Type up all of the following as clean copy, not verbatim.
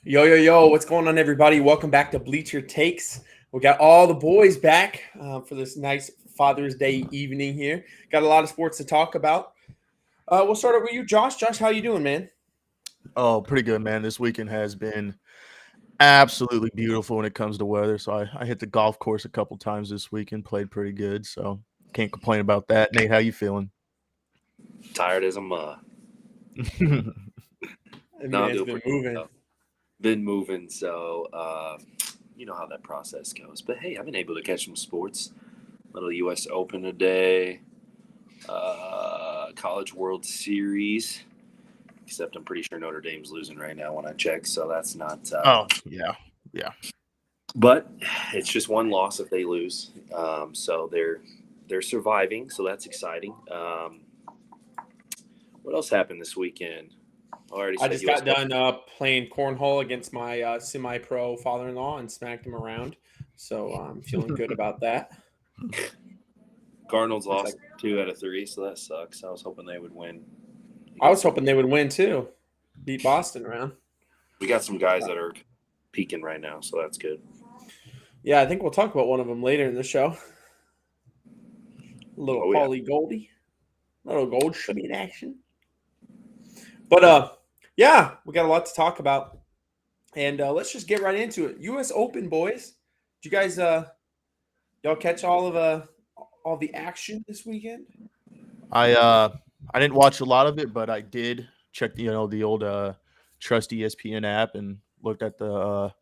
Yo, yo, yo, what's going on, everybody? Welcome back to Bleacher Takes. We got all the boys back for this nice Father's Day evening here. Got a lot of sports to talk about. We'll start out with you, Josh. Josh, how you doing, man? Oh, pretty good, man. This weekend has been absolutely beautiful when it comes to weather. So I hit the golf course a couple times this weekend, played pretty good. So can't complain about that. Nate, how you feeling? Tired as a mud. I mean, No, I'm it's doing been pretty moving. well. Been moving, so you know how that process goes. But hey, I've been able to catch some sports. Little U.S. Open today, College World Series. Except I'm pretty sure Notre Dame's losing right now when I check, so that's not. Oh, yeah. Yeah. But it's just one loss if they lose. So they're surviving, so that's exciting. What else happened this weekend? I already I said just U.S. got done playing cornhole against my semi-pro father-in-law and smacked him around. So I'm feeling good about that. Cardinals It's lost like 2 out of 3, so that sucks. I was hoping they would win. I was hoping they would win too, beat Boston around. We got some guys that are peaking right now, so that's good. Yeah, I think we'll talk about one of them later in the show. A little Oh yeah, Paulie Goldie, little Goldschmidt action. But yeah, we got a lot to talk about, and let's just get right into it. U.S. Open, boys. Did you guys y'all catch all the action this weekend? I didn't watch a lot of it, but I did check the old trust ESPN app and looked at the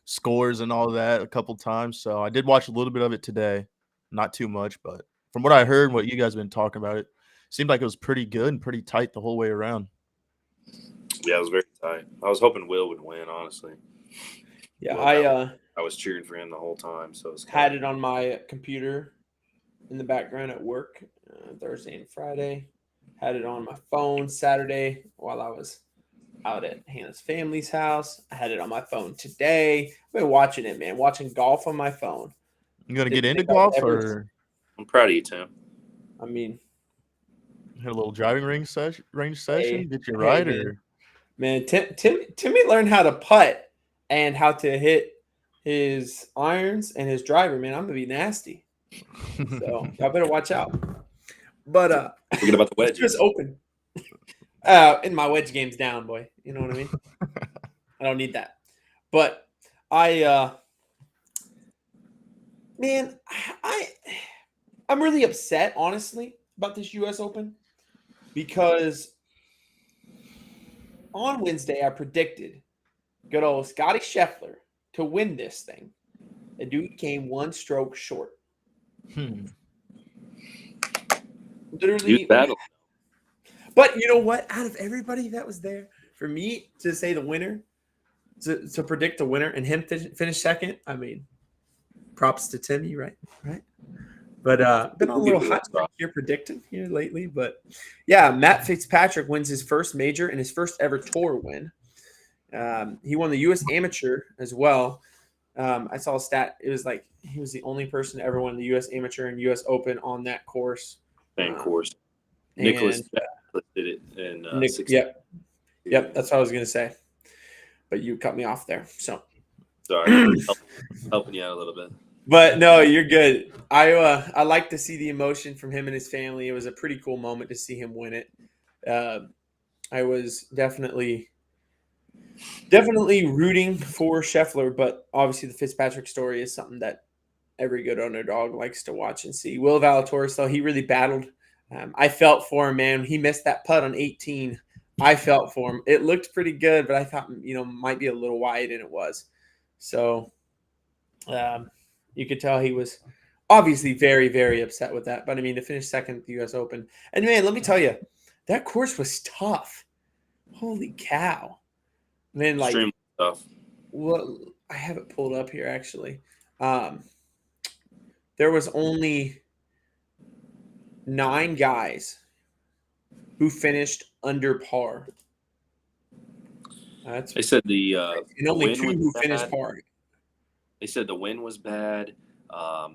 scores and all that a couple times. So I did watch a little bit of it today. Not too much, but from what I heard and what you guys have been talking about, it seemed like it was pretty good and pretty tight the whole way around. yeah, it was very tight. I was hoping Will would win, honestly. Yeah, Will I was cheering for him the whole time, so it's had kind it on my computer in the background at work Thursday and Friday. Had it on my phone Saturday while I was out at Hannah's family's house. I had it on my phone today. I've been watching it, man. Watching golf on my phone. You gonna get Didn't into think I would golf ever. or I'm proud of you, Tim. I mean, hit a little driving range hey, session? Get you hey, right man, or man. Timmy learned how to putt and how to hit his irons and his driver. Man, I'm gonna be nasty. So y'all better watch out. But Forget about the it's just wedges. open. And my wedge game's down, boy. You know what I mean? I don't need that. But I man, I I'm really upset, honestly, about this US Open because on Wednesday I predicted good old Scotty Scheffler to win this thing. The dude came one stroke short. Hmm. He was Literally. battling. But you know what? Out of everybody that was there, for me to say the winner, to predict the winner and him finish second, I mean, props to Timmy, right? Right. But been on a We'll give little you hot that streak spot. here predicting here lately. But yeah, Matt Fitzpatrick wins his first major and his first ever tour win. He won the U.S. Amateur as well. I saw a stat. It was like he was the only person to ever win the U.S. Amateur and U.S. Open on that course. Same course. And Nicholas did it in Nick, 16. yep, yep, that's what I was gonna say. But you cut me off there. So, Sorry, helping you out a little bit. but no, you're good. I like to see the emotion from him and his family. It was a pretty cool moment to see him win it. Uh, I was definitely rooting for Scheffler, but obviously the Fitzpatrick story is something that every good underdog likes to watch and see. Will Zalatoris, though, he really battled. I felt for him, man. He missed that putt on 18. I felt for him. It looked pretty good, but I thought, might be a little wide, and it was. So you could tell he was obviously very, very upset with that. But I mean, to finish second at the U.S. Open, and man, let me tell you, that course was tough. Holy cow, man! Like, Extremely tough. well, I have it pulled up here actually. Um, there was only 9 guys who finished under par. That's They said and the only wind 2 was who finished bad. par. They said the wind was bad.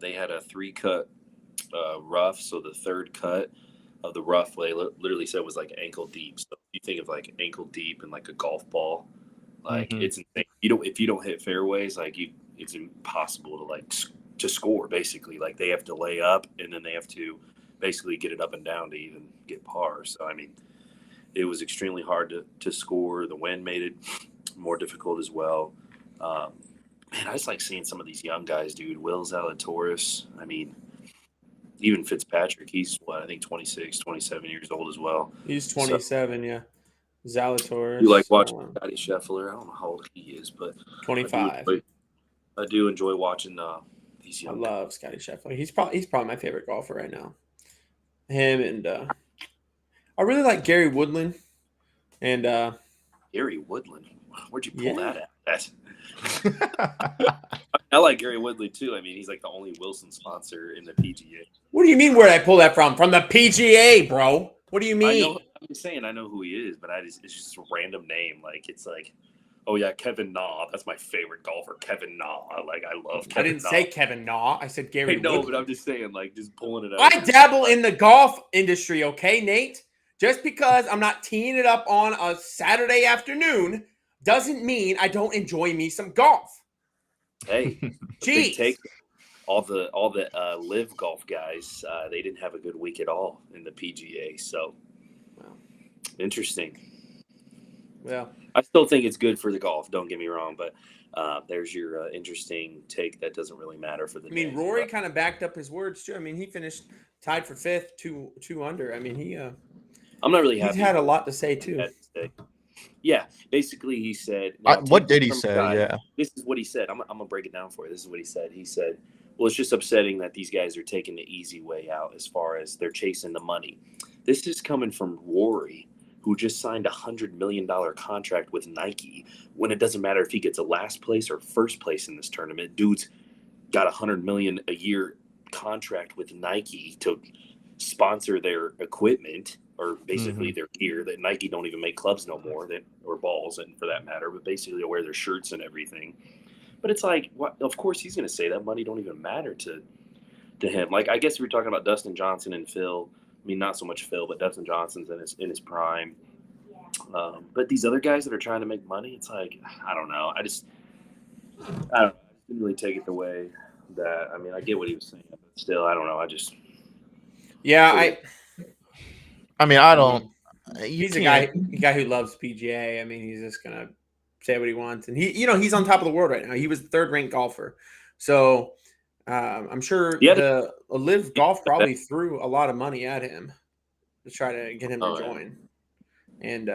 They had a 3-cut rough, so the third cut of the rough literally said was like ankle deep. So if you think of like ankle deep and like a golf ball, Like it's insane. If you don't hit fairways, like it's impossible to to score. Basically, like they have to lay up and then they have to basically get it up and down to even get par. So I mean, it was extremely hard to score. The wind made it more difficult as well. Man, I just like seeing some of these young guys, dude. Will Zalatoris. I mean, even Fitzpatrick. He's I think 26, 27 years old as well. He's 27, yeah. Zalatoris. You like watching Scotty Scheffler? I don't know how old he is, but 25. I do enjoy watching these young guys. I love Scotty Scheffler. He's probably my favorite golfer right now. Him and I really like Gary Woodland. And Gary Woodland. Where'd you pull that at? I like Gary Woodland too. I mean, he's like the only Wilson sponsor in the PGA. What do you mean? Where'd I pull that from? From the PGA, bro. What do you mean? I'm saying I know who he is, but it's just a random name. Like it's like, oh yeah, Kevin Na. That's my favorite golfer, Kevin Na. Like I love Kevin. I didn't say Kevin Na. I said Gary. No, Woodland. but I'm just saying, like, just pulling it out. I dabble in the golf industry, okay, Nate? Just because I'm not teeing it up on a Saturday afternoon doesn't mean I don't enjoy me some golf. Hey, Jeez. All the live golf guys, they didn't have a good week at all in the PGA. So, interesting. Well, I still think it's good for the golf. Don't get me wrong, but there's your interesting take that doesn't really matter for the. I mean, Rory kind of backed up his words too. I mean, he finished tied for fifth, two under. I mean, I'm not really happy. He's had a lot to say too. Yeah, basically he said. What did he say? Yeah, this is what he said. I'm gonna break it down for you. This is what he said. He said, "Well, it's just upsetting that these guys are taking the easy way out as far as they're chasing the money." This is coming from Rory, who just signed $100 million contract with Nike. When it doesn't matter if he gets a last place or first place in this tournament, dude's got $100 million a year contract with Nike to sponsor their equipment. Or basically their gear. That Nike don't even make clubs no more, or balls, and for that matter. But basically, they wear their shirts and everything. But it's like, what? Of course, he's going to say that money don't even matter to him. Like, I guess if we're talking about Dustin Johnson and Phil. I mean, not so much Phil, but Dustin Johnson's in his prime. But these other guys that are trying to make money, it's like, I don't know. I don't know. I didn't really take it the way that. I mean, I get what he was saying, but still, I don't know. I mean, I don't. He's a guy who loves PGA. I mean, he's just gonna say what he wants, and he's on top of the world right now. He was the third-ranked golfer, so I'm sure the Live Golf probably threw a lot of money at him to try to get him to join. And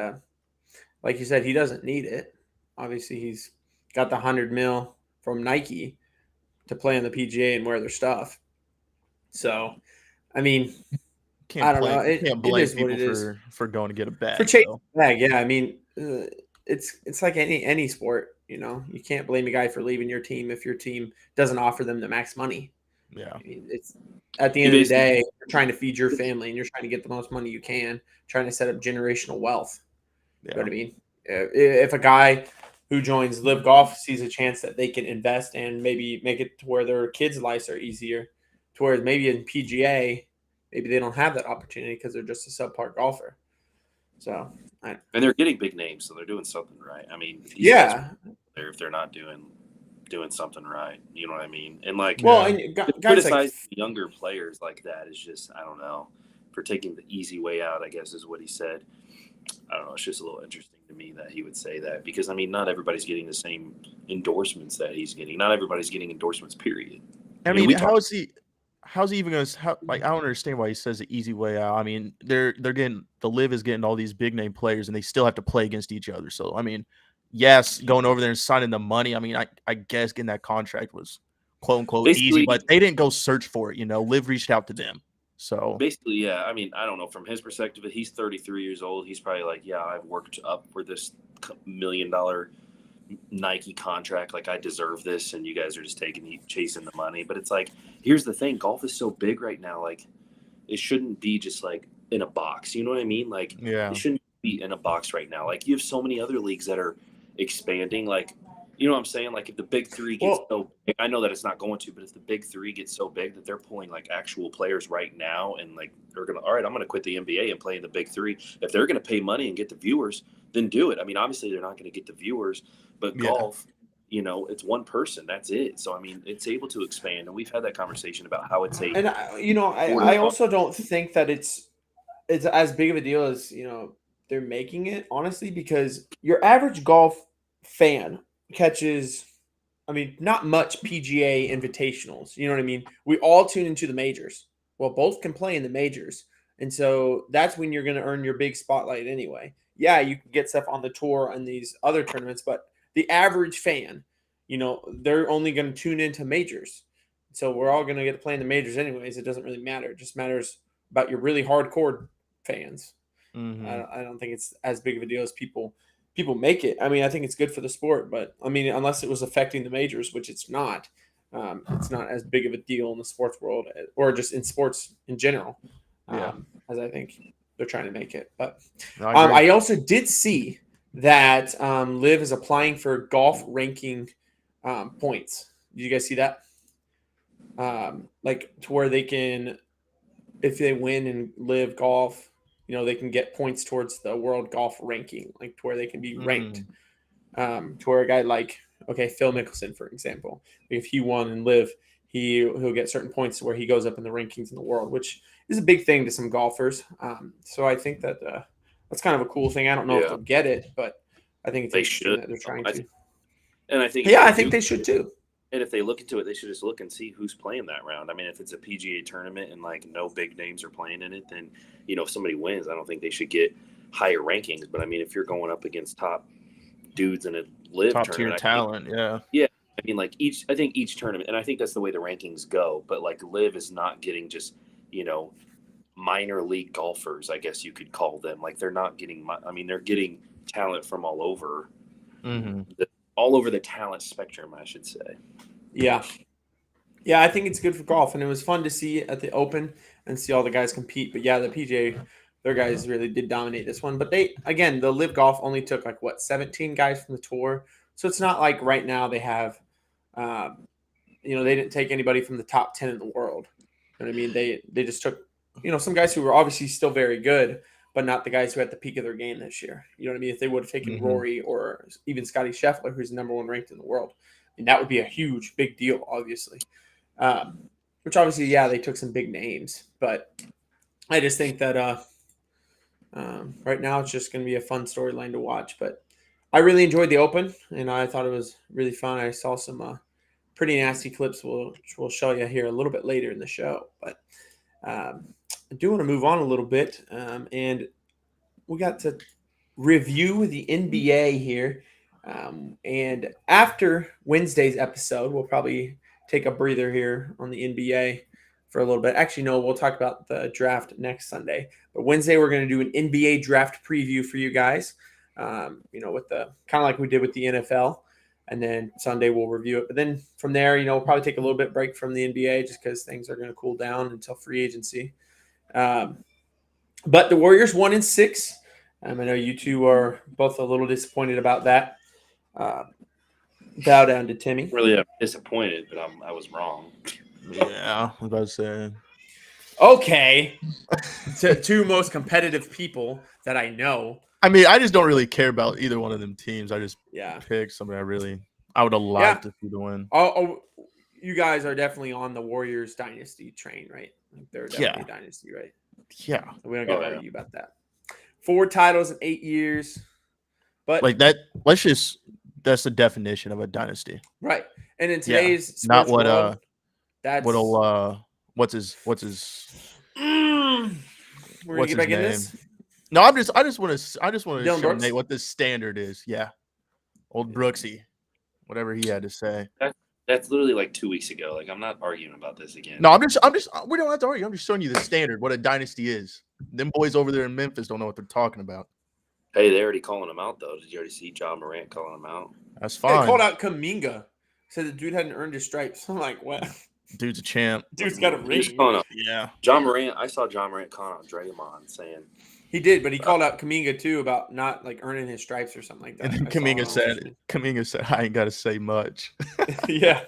like you said, he doesn't need it. Obviously, he's got the $100 million from Nike to play on the PGA and wear their stuff. So, I mean. I don't know. Can't blame people for going to get a bag. For chasing a bag, yeah. I mean, it's like any sport. You can't blame a guy for leaving your team if your team doesn't offer them the max money. Yeah. I mean, it's at the end of the day, you're trying to feed your family and you're trying to get the most money you can, trying to set up generational wealth. Yeah. You know what I mean? If a guy who joins Live Golf sees a chance that they can invest and maybe make it to where their kids' lives are easier, to where maybe in PGA. Maybe they don't have that opportunity because they're just a subpar golfer. So, and they're getting big names, so they're doing something right. I mean, if they're not doing something right, you know what I mean? And criticize like younger players like that is just, I don't know, for taking the easy way out, I guess is what he said. I don't know. It's just a little interesting to me that he would say that because I mean, not everybody's getting the same endorsements that he's getting. Not everybody's getting endorsements. Period. I mean, how's he even going to I don't understand why he says the easy way out. I mean, they're getting the Live is getting all these big name players and they still have to play against each other. So I mean, yes, going over there and signing the money. I mean, I guess getting that contract was quote unquote easy, but they didn't go search for it. Live reached out to them. So basically, yeah. I mean, I don't know. From his perspective, he's 33 years old. He's probably like, yeah, I've worked up for this $1 million Nike contract, like I deserve this, and you guys are just chasing the money. But it's like, here's the thing: golf is so big right now. Like, it shouldn't be just like in a box. You know what I mean? Like, it shouldn't be in a box right now. Like, you have so many other leagues that are expanding. Like, You know what I'm saying? Like if the big three gets Well, so big, I know that it's not going to, but if the big three gets so big that they're pulling like actual players right now and like they're gonna, all right, I'm gonna quit the NBA and play in the big three. If they're gonna pay money and get the viewers, then do it. I mean, obviously they're not gonna get the viewers, but Yeah. golf, it's one person. That's it. So I mean, it's able to expand, and we've had that conversation about how it's and a I also don't think that it's as big of a deal as they're making it, honestly, because your average golf fan catches, I mean, not much PGA invitationals. You know what I mean? We all tune into the majors. Well, both can play in the majors. And so that's when you're going to earn your big spotlight anyway. Yeah, you can get stuff on the tour and these other tournaments, but the average fan, they're only going to tune into majors. So we're all going to get to play in the majors anyways. It doesn't really matter. It just matters about your really hardcore fans. Mm-hmm. I don't think it's as big of a deal as people make it. I mean, I think it's good for the sport, but I mean, unless it was affecting the majors, which it's not as big of a deal in the sports world or just in sports in general, as I think they're trying to make it. But I also did see that Liv is applying for golf ranking points. Did you guys see that? Like to where they can, if they win and Live golf, they can get points towards the world golf ranking, like to where they can be ranked. To where a guy like, Phil Mickelson, for example, if he won and Live, he'll get certain points to where he goes up in the rankings in the world, which is a big thing to some golfers. So I think that that's kind of a cool thing. I don't know if they'll get it, but I think it's interesting that they're trying to. And I think I think they should too. And if they look into it, they should just look and see who's playing that round. I mean, if it's a PGA tournament and like no big names are playing in it, then if somebody wins, I don't think they should get higher rankings. But I mean, if you're going up against top dudes in a live top tournament, tier talent, yeah. I mean, like I think each tournament, and I think that's the way the rankings go. But like live is not getting just minor league golfers, I guess you could call them. Like they're not getting. I mean, they're getting talent from all over. Mm-hmm. All over the talent spectrum, I should say. Yeah, I think it's good for golf, and it was fun to see at the Open and see all the guys compete. But yeah, the PGA, their guys really did dominate this one. But the Live Golf only took 17 guys from the tour, so it's not like right now they have, they didn't take anybody from the top 10 in the world. You know what I mean? They just took, some guys who were obviously still very good, but not the guys who had the peak of their game this year. You know what I mean? If they would have taken Rory or even Scotty Scheffler, who's number one ranked in the world, and that would be a huge, big deal, obviously. Which obviously, they took some big names, but I just think that right now it's just going to be a fun storyline to watch. But I really enjoyed the Open, and I thought it was really fun. I saw some pretty nasty clips, which we'll show you here a little bit later in the show. But I do want to move on a little bit, and we got to review the NBA here. And after Wednesday's episode, we'll probably take a breather here on the NBA for a little bit. Actually, no, we'll talk about the draft next Sunday. But Wednesday, we're going to do an NBA draft preview for you guys, with the kind of like we did with the NFL. And then Sunday, we'll review it. But then from there, we'll probably take a little bit break from the NBA just because things are going to cool down until free agency. But the Warriors 1-6. I know you two are both a little disappointed about that. Bow down to Timmy. Really, I'm disappointed, but I was wrong. Yeah, I was about to say. Okay. Two most competitive people that I know. I mean, I just don't really care about either one of them teams. I just pick somebody I would have liked to see the win. Oh, you guys are definitely on the Warriors dynasty train, right? They're definitely a dynasty, right? Yeah. We don't got to argue about that. 4 titles in 8 years. But like that, that's the definition of a dynasty. Right. And in today's not what world, what's his we're gonna get back in this. No, I just want to show Brooks? Nate what the standard is. Yeah. Old Brooksy. Whatever he had to say. That's literally like 2 weeks ago. Like I'm not arguing about this again. No, I'm just we don't have to argue. I'm just showing you the standard, what a dynasty is. Them boys over there in Memphis don't know what they're talking about. Hey, they're already calling him out though. Did you already see John Morant calling him out? That's fine. They called out Kuminga. Said the dude hadn't earned his stripes. I'm like, what? Dude's a champ. Dude's got a ring. Calling out. Yeah. John Morant. I saw John Morant calling out Draymond saying, He did, but he called out Kuminga too about not like earning his stripes or something like that. And then I saw Kuminga on said, I ain't got to say much. yeah.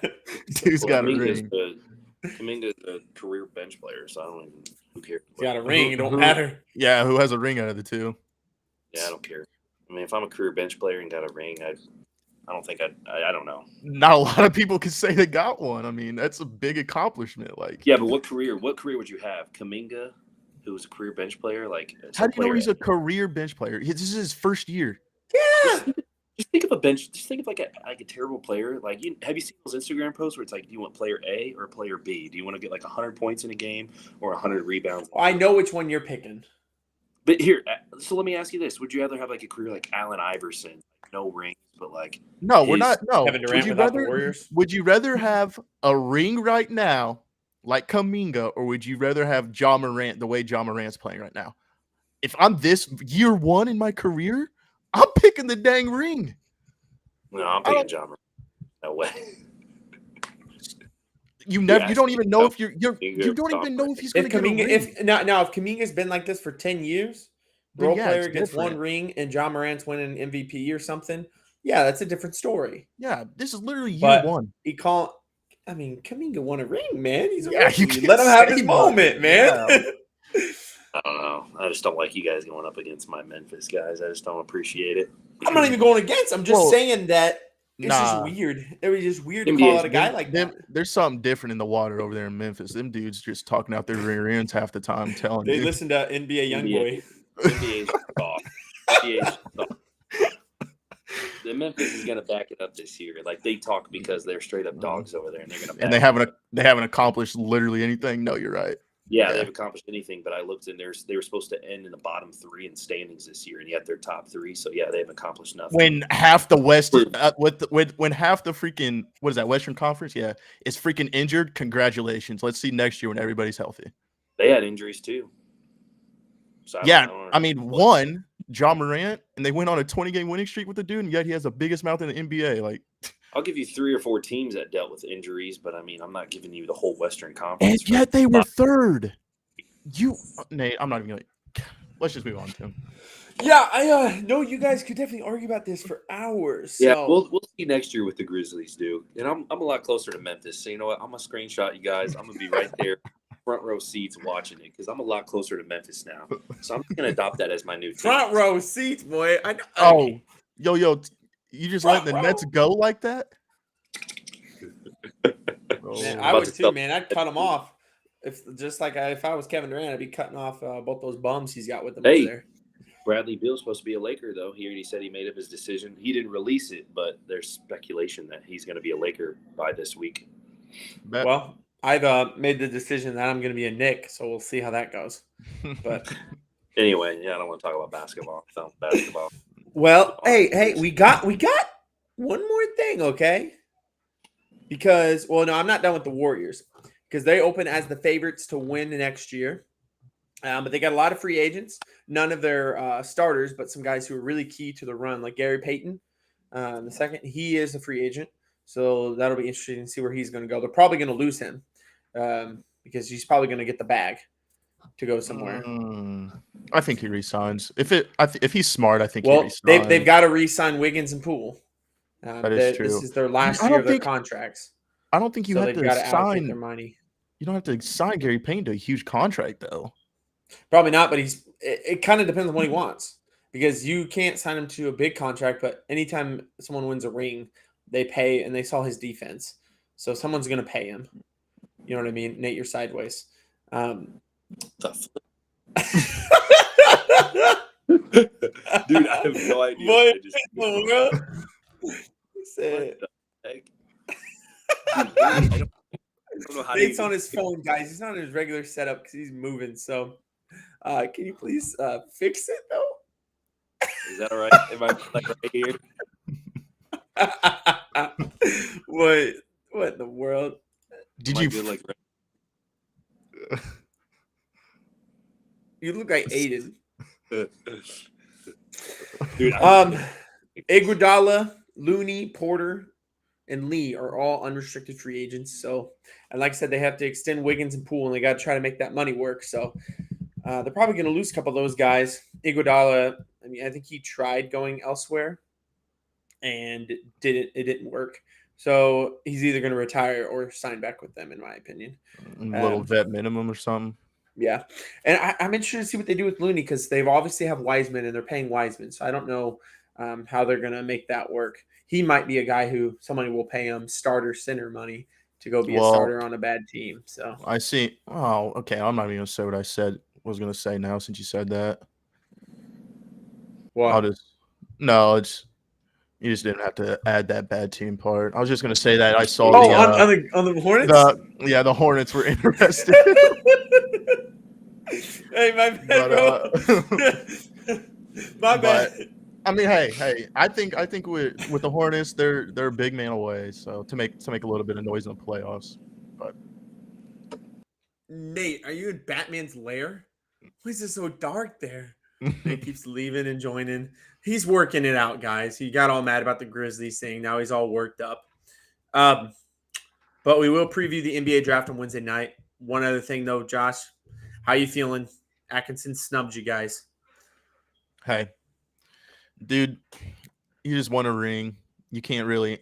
Dude's got a ring. Kuminga's a career bench player, so I don't even who cares. He's got a ring. It don't Who- matter. Yeah, who has a ring out of the two? Yeah, I don't care. I mean, if I'm a career bench player and got a ring, I don't think I don't know. Not a lot of people can say they got one. I mean, that's a big accomplishment. Like, Yeah, but what career would you have? Kuminga, who was a career bench player, like how do you know he's a career bench player? This is his first year. Yeah. Just think of a bench. Just think of like a terrible player. Like, have you seen those Instagram posts where it's like, do you want player A or player B? Do you want to get like 100 points in a game or 100 rebounds? Well, I know which one you're picking. But here, so let me ask you this: would you rather have like a career like Allen Iverson, no rings, but like No, we're not. No, Kevin Durant without the Warriors? Would you rather have a ring right now, like Kuminga, or would you rather have Ja Morant the way Ja Morant's playing right now? If I'm this year one in my career, I'm picking the dang ring. No, I'm picking John Morant. No way. You don't even know if you don't even know if he's going If to get a Kuminga, ring. if Kuminga's been like this for 10 years, Then role yeah, player it's gets different. one ring and John Morant's winning MVP or something, yeah, that's a different story. Yeah, this is literally year But one. Kuminga won a ring, man. He's a Yeah, you rookie. can't Let him have say his much. moment, man. Yeah. I don't know. I just don't like you guys going up against my Memphis guys. I just don't appreciate it. I'm not even going against. I'm just saying that it's just Nah. weird. It was just weird to NBA's call out a guy like that. There's something different in the water over there in Memphis. Them dudes just talking out their rear ends half the time, I'm telling They you. listen to NBA Youngboy. NBA's soft. NBA's soft. The Memphis is going to back it up this year. Like, they talk because they're straight up dogs over there, and they're going to. And they haven't accomplished literally anything. No, you're right. Yeah, they've accomplished anything, but I looked and they were supposed to end in the bottom 3 in standings this year, and yet they're top 3. So yeah, they've accomplished nothing. When half the West, when half the freaking Western Conference, is freaking injured. Congratulations. Let's see next year when everybody's healthy. They had injuries too. So I mean, one Ja Morant, and they went on a 20-game winning streak with the dude, and yet he has the biggest mouth in the NBA. Like, I'll give you 3 or 4 teams that dealt with injuries, but I mean, I'm not giving you the whole Western Conference. and yet they were third. Nate, I'm not even gonna. Let's just move on, Tim. Yeah, I know you guys could definitely argue about this for hours. Yeah, so. we'll see next year what the Grizzlies do. And I'm a lot closer to Memphis. So you know what? I'm gonna screenshot you guys. I'm gonna be right there, front row seats watching it because I'm a lot closer to Memphis now. So I'm gonna adopt that as my new team. Front row seats, boy. I know. Oh, yo, you just letting the Nets go like that? Man, I would too, man. I'd cut them off. If I was Kevin Durant, I'd be cutting off both those bums he's got with him over there. Bradley Beal's supposed to be a Laker, though. He already said he made up his decision. He didn't release it, but there's speculation that he's going to be a Laker by this week. Well, I've made the decision that I'm going to be a Knick, so we'll see how that goes. But anyway, I don't want to talk about basketball. Well, hey, we got one more thing, okay? Because, no, I'm not done with the Warriors because they open as the favorites to win the next year. But they got a lot of free agents, none of their starters, but some guys who are really key to the run, like Gary Payton. The second, he is a free agent. So that'll be interesting to see where he's going to go. They're probably going to lose him because he's probably going to get the bag to go somewhere. I think he resigns. If he's smart, I think he resigns. They've got to re-sign Wiggins and Poole. That is true. This is their last year of their contracts. I don't think you have to sign their money. You don't have to sign Gary Payton to a huge contract, though. Probably not, but it kind of depends on what he wants because you can't sign him to a big contract, but anytime someone wins a ring, they pay, and they saw his defense. So someone's going to pay him. You know what I mean? Nate, you're sideways. Dude, I have no idea. Nate's on his phone, guys. He's not on his regular setup because he's moving. So can you please fix it, though? Is that all right? Am I like right here? What in the world? Did you You look like Aiden. Dude, Iguodala, Looney, Porter, and Lee are all unrestricted free agents. So, and like I said, they have to extend Wiggins and Poole, and they got to try to make that money work. So, they're probably going to lose a couple of those guys. Iguodala, I mean, I think he tried going elsewhere and it didn't work. So he's either going to retire or sign back with them, in my opinion. A little vet minimum or something. Yeah. And I'm interested to see what they do with Looney because they've obviously have Wiseman and they're paying Wiseman. So I don't know how they're going to make that work. He might be a guy who somebody will pay him starter center money to go be a starter on a bad team. So I see. Oh, okay. I'm not even going to say what I was going to say now since you said that. what? You just didn't have to add that bad team part. I was just going to say that I saw on the Hornets? The Hornets were interested. Hey, my bad, bro. My bad. I mean, hey. I think with the Hornets, they're a big man away. So to make a little bit of noise in the playoffs. But Nate, are you in Batman's lair? Why is it so dark there? Nate keeps leaving and joining. He's working it out, guys. He got all mad about the Grizzlies thing. Now he's all worked up. But we will preview the NBA draft on Wednesday night. One other thing, though, Josh, how you feeling? Atkinson snubbed you guys. Hey, dude, you just won a ring. You can't really.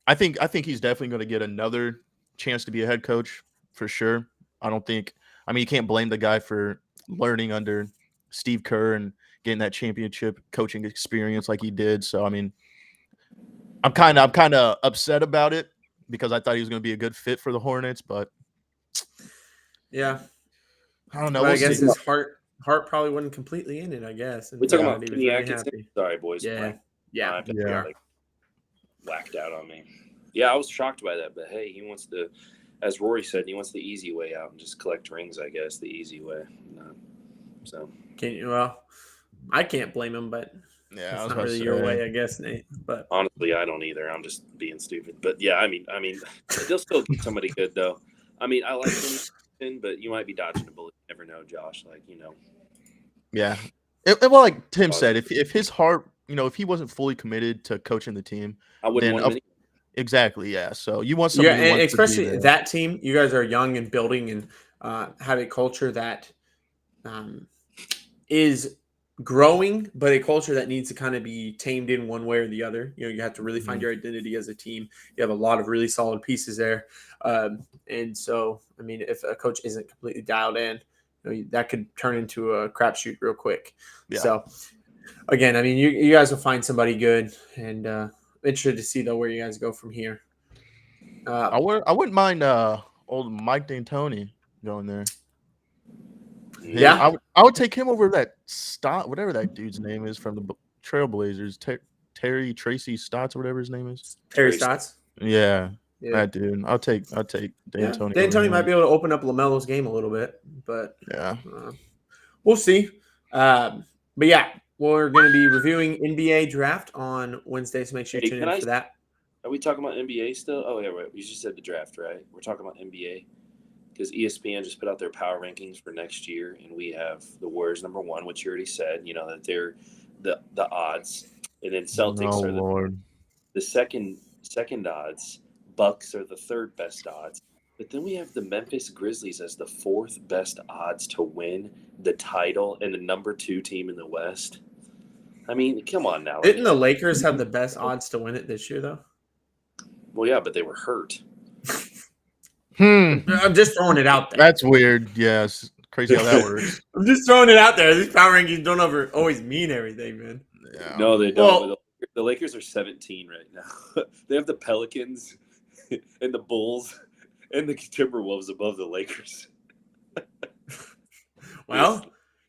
I think he's definitely going to get another chance to be a head coach for sure. You can't blame the guy for learning under Steve Kerr and getting that championship coaching experience like he did. So, I mean, I'm kind of upset about it because I thought he was going to be a good fit for the Hornets, but yeah, I don't know. Well, I guess his heart probably wasn't completely in it. I guess. We're talking about Kenny Atkinson. Sorry, boys. Yeah. Like, whacked out on me. Yeah, I was shocked by that, but hey, he wants to, as Rory said, he wants the easy way out and just collect rings. I guess the easy way. So I can't blame him, but yeah, it's not really your way, I guess, Nate. But honestly, I don't either. I'm just being stupid. But yeah, I mean, they'll still get somebody good though. I mean, I like him, but you might be dodging a bullet. You never know, Josh. Yeah. Well, like Tim said, if his heart, if he wasn't fully committed to coaching the team, I wouldn't want him. Exactly, yeah. So you want somebody, and especially that team. You guys are young and building and have a culture that is growing, but a culture that needs to kind of be tamed in one way or the other. You have to really find your identity as a team. You have a lot of really solid pieces there, and so I mean, if a coach isn't completely dialed in, that could turn into a crapshoot real quick. Yeah. So again, I mean, you guys will find somebody good, and interested to see though where you guys go from here. I wouldn't mind old Mike D'Antoni going there. Yeah, I would take him over that Stott, whatever that dude's name is from the Trailblazers, Terry Tracy Stotts or whatever his name is. Terry Stotts. Yeah, that dude. I'll take D'Antoni. Yeah. D'Antoni might be able to open up LaMelo's game a little bit, but yeah, we'll see. But yeah, we're going to be reviewing NBA draft on Wednesday, so make sure you tune in for that. Are we talking about NBA still? Oh yeah, right. You just said the draft, right? We're talking about NBA. Because ESPN just put out their power rankings for next year, and we have the Warriors number 1, which you already said, that they're the odds, and then Celtics are the second odds. Bucks are the third best odds, but then we have the Memphis Grizzlies as the 4th best odds to win the title and the number 2 team in the West. I mean, come on now. Didn't the Lakers have the best odds to win it this year, though? Well, yeah, but they were hurt. I'm just throwing it out there. That's weird. Yes, crazy how that works. I'm just throwing it out there. These power rankings don't always mean everything, man. Yeah. No, they don't. Well, the Lakers are 17 right now. They have the Pelicans and the Bulls and the Timberwolves above the Lakers. Well,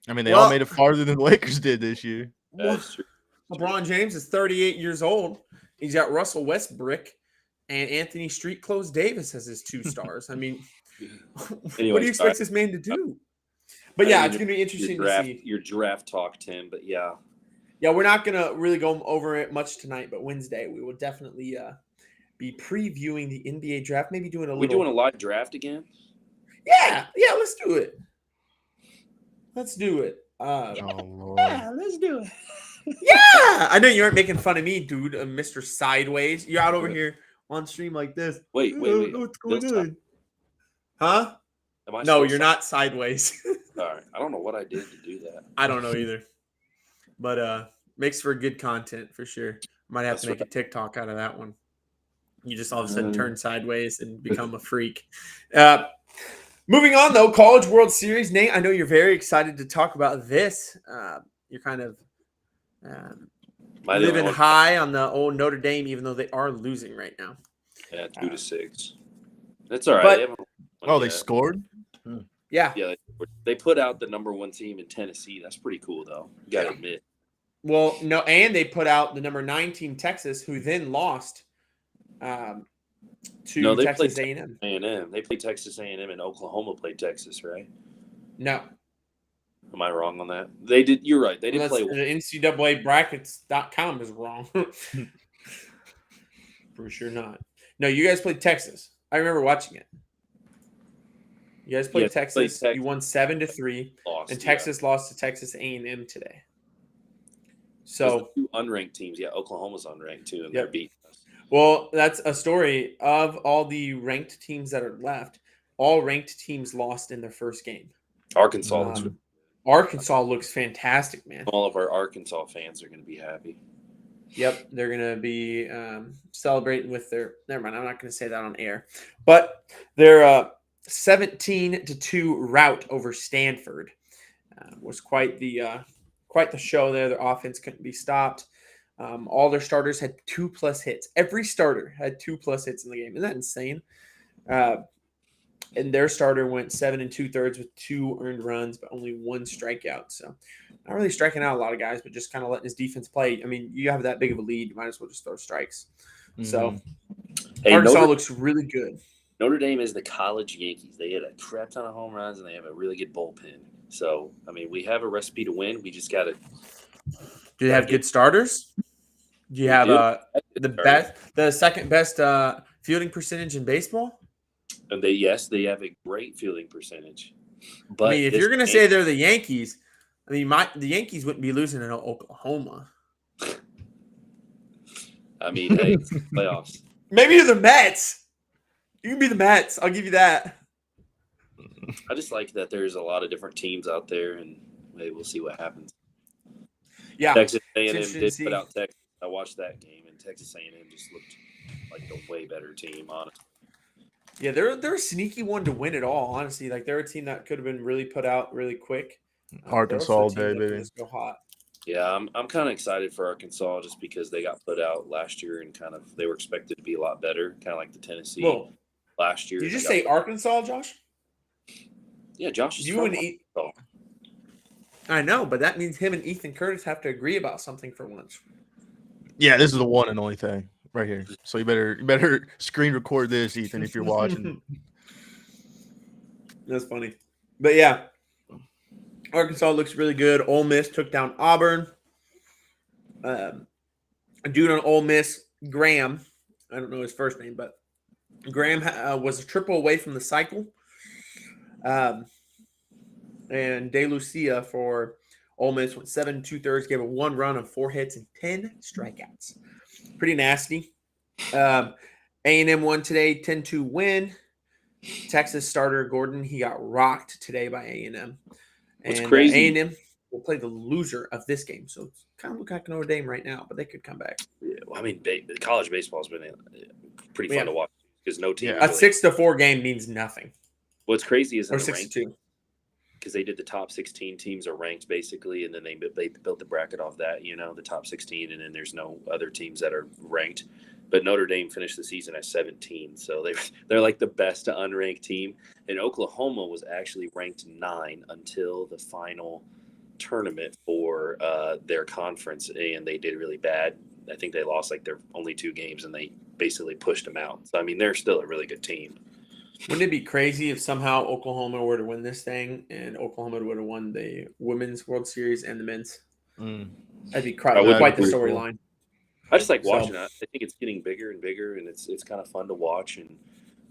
I mean, they all made it farther than the Lakers did this year. That's true. LeBron James is 38 years old. He's got Russell Westbrook and Anthony Street Clothes Davis as his 2 stars. I mean, what do you expect this man to do? But yeah, it's going to be interesting to see. Your draft talk, Tim, but yeah. Yeah, we're not going to really go over it much tonight, but Wednesday we will definitely be previewing the NBA draft, maybe doing a little. We doing a live draft again? Yeah, let's do it. Let's do it. Yeah, let's do it. Yeah, I know you aren't making fun of me, dude, Mr. Sideways. You're out over here on stream like this. Wait. What's going on? Huh? No, you're not sideways. All right. I don't know what I did to do that. I don't know either. but makes for good content for sure. Might have That's to make right. a TikTok out of that one. You just all of a sudden turn sideways and become a freak. Moving on, though, College World Series. Nate, I know you're very excited to talk about this. You're kind of living high on the old Notre Dame, even though they are losing right now. Yeah, 2-6. That's all right. They scored? Yeah. Yeah, they put out the number 1 team in Tennessee. That's pretty cool, though. You got to admit. Well, no, and they put out the number 9 team, Texas, who then lost to Texas A&M. They played Texas A&M, and Oklahoma played Texas, right? No. Am I wrong on that? They did. You're right. They did play. The NCAA brackets.com is wrong. For sure not. No, you guys played Texas. I remember watching it. You guys played Texas. You won 7-3, and Texas lost to Texas A&M today. So 2 unranked teams. Yeah, Oklahoma's unranked too, and they're beating us. Well, that's a story of all the ranked teams that are left. All ranked teams lost in their first game. Arkansas looks fantastic, man. All of our Arkansas fans are going to be happy. Yep, they're going to be celebrating with their – never mind, I'm not going to say that on air. But their 17-2 rout over Stanford was quite the show there. Their offense couldn't be stopped. All their starters had 2+ hits. Every starter had 2+ hits in the game. Isn't that insane? And their starter went 7 2/3 with 2 earned runs, but only 1 strikeout. So not really striking out a lot of guys, but just kind of letting his defense play. I mean, you have that big of a lead, you might as well just throw strikes. Mm-hmm. So Arkansas looks really good. Notre Dame is the college Yankees. They hit a crap ton of home runs, and they have a really good bullpen. So, I mean, we have a recipe to win. We just got to. Do they have good starters? Do you have the second best fielding percentage in baseball? And they have a great fielding percentage. But I mean, if you're going to say they're the Yankees, I mean, the Yankees wouldn't be losing in Oklahoma. I mean, hey, playoffs. Maybe you're the Mets. You can be the Mets. I'll give you that. I just like that there's a lot of different teams out there, and maybe we'll see what happens. Yeah, Texas A&M did put out Texas. I watched that game, and Texas A&M just looked like a way better team, honestly. Yeah, they're a sneaky one to win it all, honestly. Like, they're a team that could have been really put out really quick. Arkansas all day, baby. Just go hot. Yeah, I'm kind of excited for Arkansas just because they got put out last year and kind of they were expected to be a lot better, kind of like the Tennessee last year. Did you just say Arkansas, Josh? Yeah, Josh is from Arkansas. I know, but that means him and Ethan Curtis have to agree about something for once. Yeah, this is the one and only thing right here. So you better screen record this, Ethan, if you're watching. That's funny. But yeah, Arkansas looks really good. Ole Miss took down Auburn. A dude on Ole Miss, Graham, I don't know his first name, but Graham was a triple away from the cycle. And De Lucia for Ole Miss went 7 2/3, gave a 1 run on 4 hits and 10 strikeouts. Pretty nasty. A&M won today, 10-2 win. Texas starter Gordon, he got rocked today by A&M. What's crazy? A&M will play the loser of this game, so it's kind of look like Notre Dame right now, but they could come back. Yeah, well, I mean, college baseball has been pretty fun to watch because no team. A 6-4 game means nothing. What's crazy is or 6-2 because they did the top 16 teams are ranked basically, and then they built the bracket off that. You know, the top 16, and then there's no other teams that are ranked. But Notre Dame finished the season at 17, so they're like the best unranked team. And Oklahoma was actually ranked 9 until the final tournament for their conference, and they did really bad. I think they lost like their only 2 games, and they basically pushed them out. So I mean, they're still a really good team. Wouldn't it be crazy if somehow Oklahoma were to win this thing and Oklahoma would have won the Women's World Series and the men's? That'd be quite the storyline. I just like watching it. I think it's getting bigger and bigger, and it's kind of fun to watch. And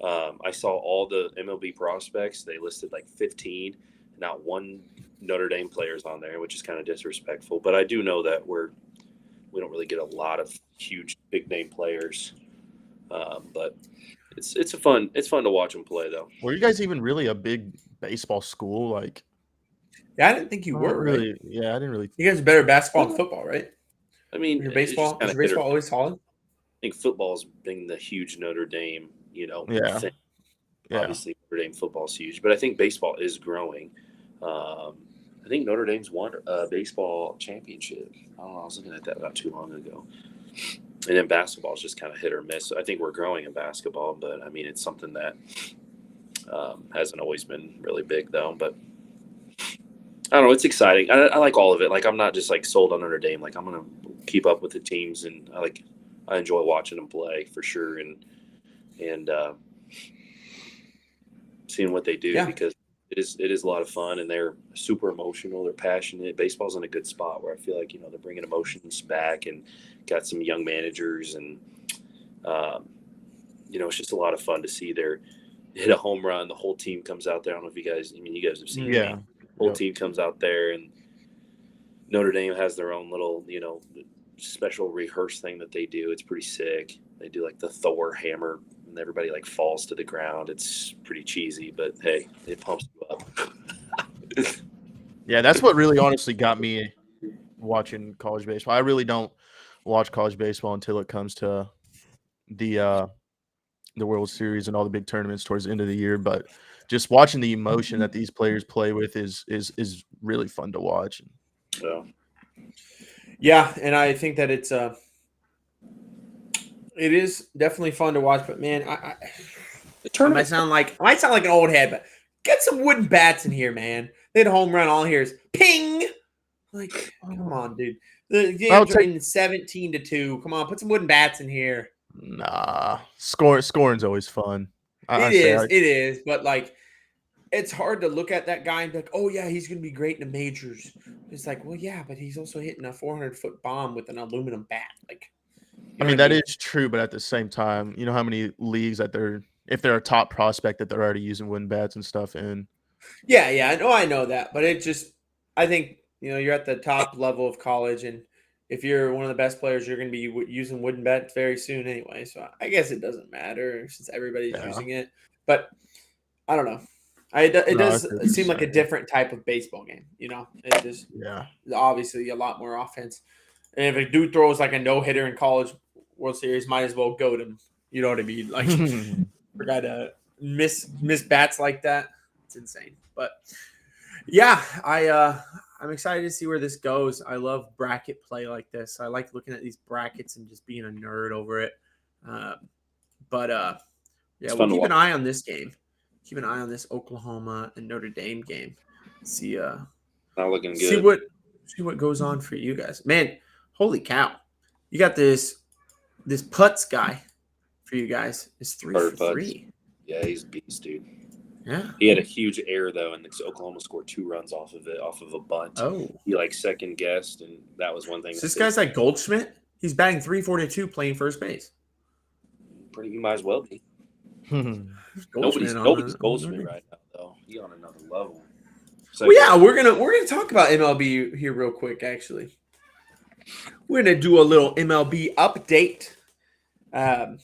I saw all the MLB prospects. They listed like 15, not one Notre Dame players on there, which is kind of disrespectful. But I do know that we don't really get a lot of huge big name players. But it's fun to watch them play though. Were you guys even really a big baseball school? Like, Yeah, I didn't think you Not were, right? really. Yeah, I didn't really. You guys are better at basketball and football, right? I mean, Your it's just baseball kind is of your baseball always solid? I think football's been the huge Notre Dame, Yeah, thing. yeah. Obviously, Notre Dame football's huge, but I think baseball is growing. I think Notre Dame's won a baseball championship. I don't know. I was looking at that not too long ago. And then basketball is just kind of hit or miss. So I think we're growing in basketball, but I mean, it's something that hasn't always been really big, though. But I don't know. It's exciting. I like all of it. Like, I'm not just like sold on Notre Dame. Like, I'm gonna keep up with the teams, and I enjoy watching them play for sure, and seeing what they do Yeah. because it is a lot of fun, and they're super emotional. They're passionate. Baseball's in a good spot where I feel like they're bringing emotions back and got some young managers, and it's just a lot of fun to see their hit a home run. The whole team comes out there. I don't know if you guys. I mean, you guys have seen. Yeah. The whole team comes out there, and Notre Dame has their own little special rehearse thing that they do. It's pretty sick. They do like the Thor hammer, and everybody like falls to the ground. It's pretty cheesy, but hey, it pumps you up. Yeah, that's what really honestly got me watching college baseball. I really don't watch college baseball until it comes to the World Series and all the big tournaments towards the end of the year. But just watching the emotion that these players play with is really fun to watch. So, Yeah, and I think that it is definitely fun to watch. But man, I might sound like an old head, but get some wooden bats in here, man. They had a home run. All here is ping. Like, come on, dude. The games are in 17-2. Come on, put some wooden bats in here. Nah, scoring's always fun. It is, but like, it's hard to look at that guy and be like, oh yeah, he's gonna be great in the majors. It's like, well, yeah, but he's also hitting a 400-foot bomb with an aluminum bat. Like, I mean, that is true, but at the same time, you know how many leagues that if they're a top prospect that they're already using wooden bats and stuff in. Yeah, I know that, but I think you're at the top level of college, and if you're one of the best players, you're going to be using wooden bats very soon anyway. So I guess it doesn't matter since everybody's using it. But I don't know. It does seem like a different type of baseball game. It just obviously a lot more offense. And if a dude throws like a no hitter in college World Series, might as well goat him. You know what I mean? Like for a guy to miss bats like that, it's insane. But yeah, I'm excited to see where this goes. I love bracket play like this. I like looking at these brackets and just being a nerd over it. Yeah, we'll keep an eye on this game. Keep an eye on this Oklahoma and Notre Dame game. See, not looking good. See what goes on for you guys. Man, holy cow! You got this putts guy for you guys. It's 3 for 3. Yeah, he's a beast, dude. Yeah. He had a huge error, though, and Oklahoma scored 2 runs off of a bunt. Oh. He, second guessed, and that was one thing. So this guy's like Goldschmidt? He's batting .342 playing first base. You might as well be. Nobody's Goldschmidt right now, though. He's on another level. So, well, yeah, we're gonna talk about MLB here real quick, actually. We're going to do a little MLB update. I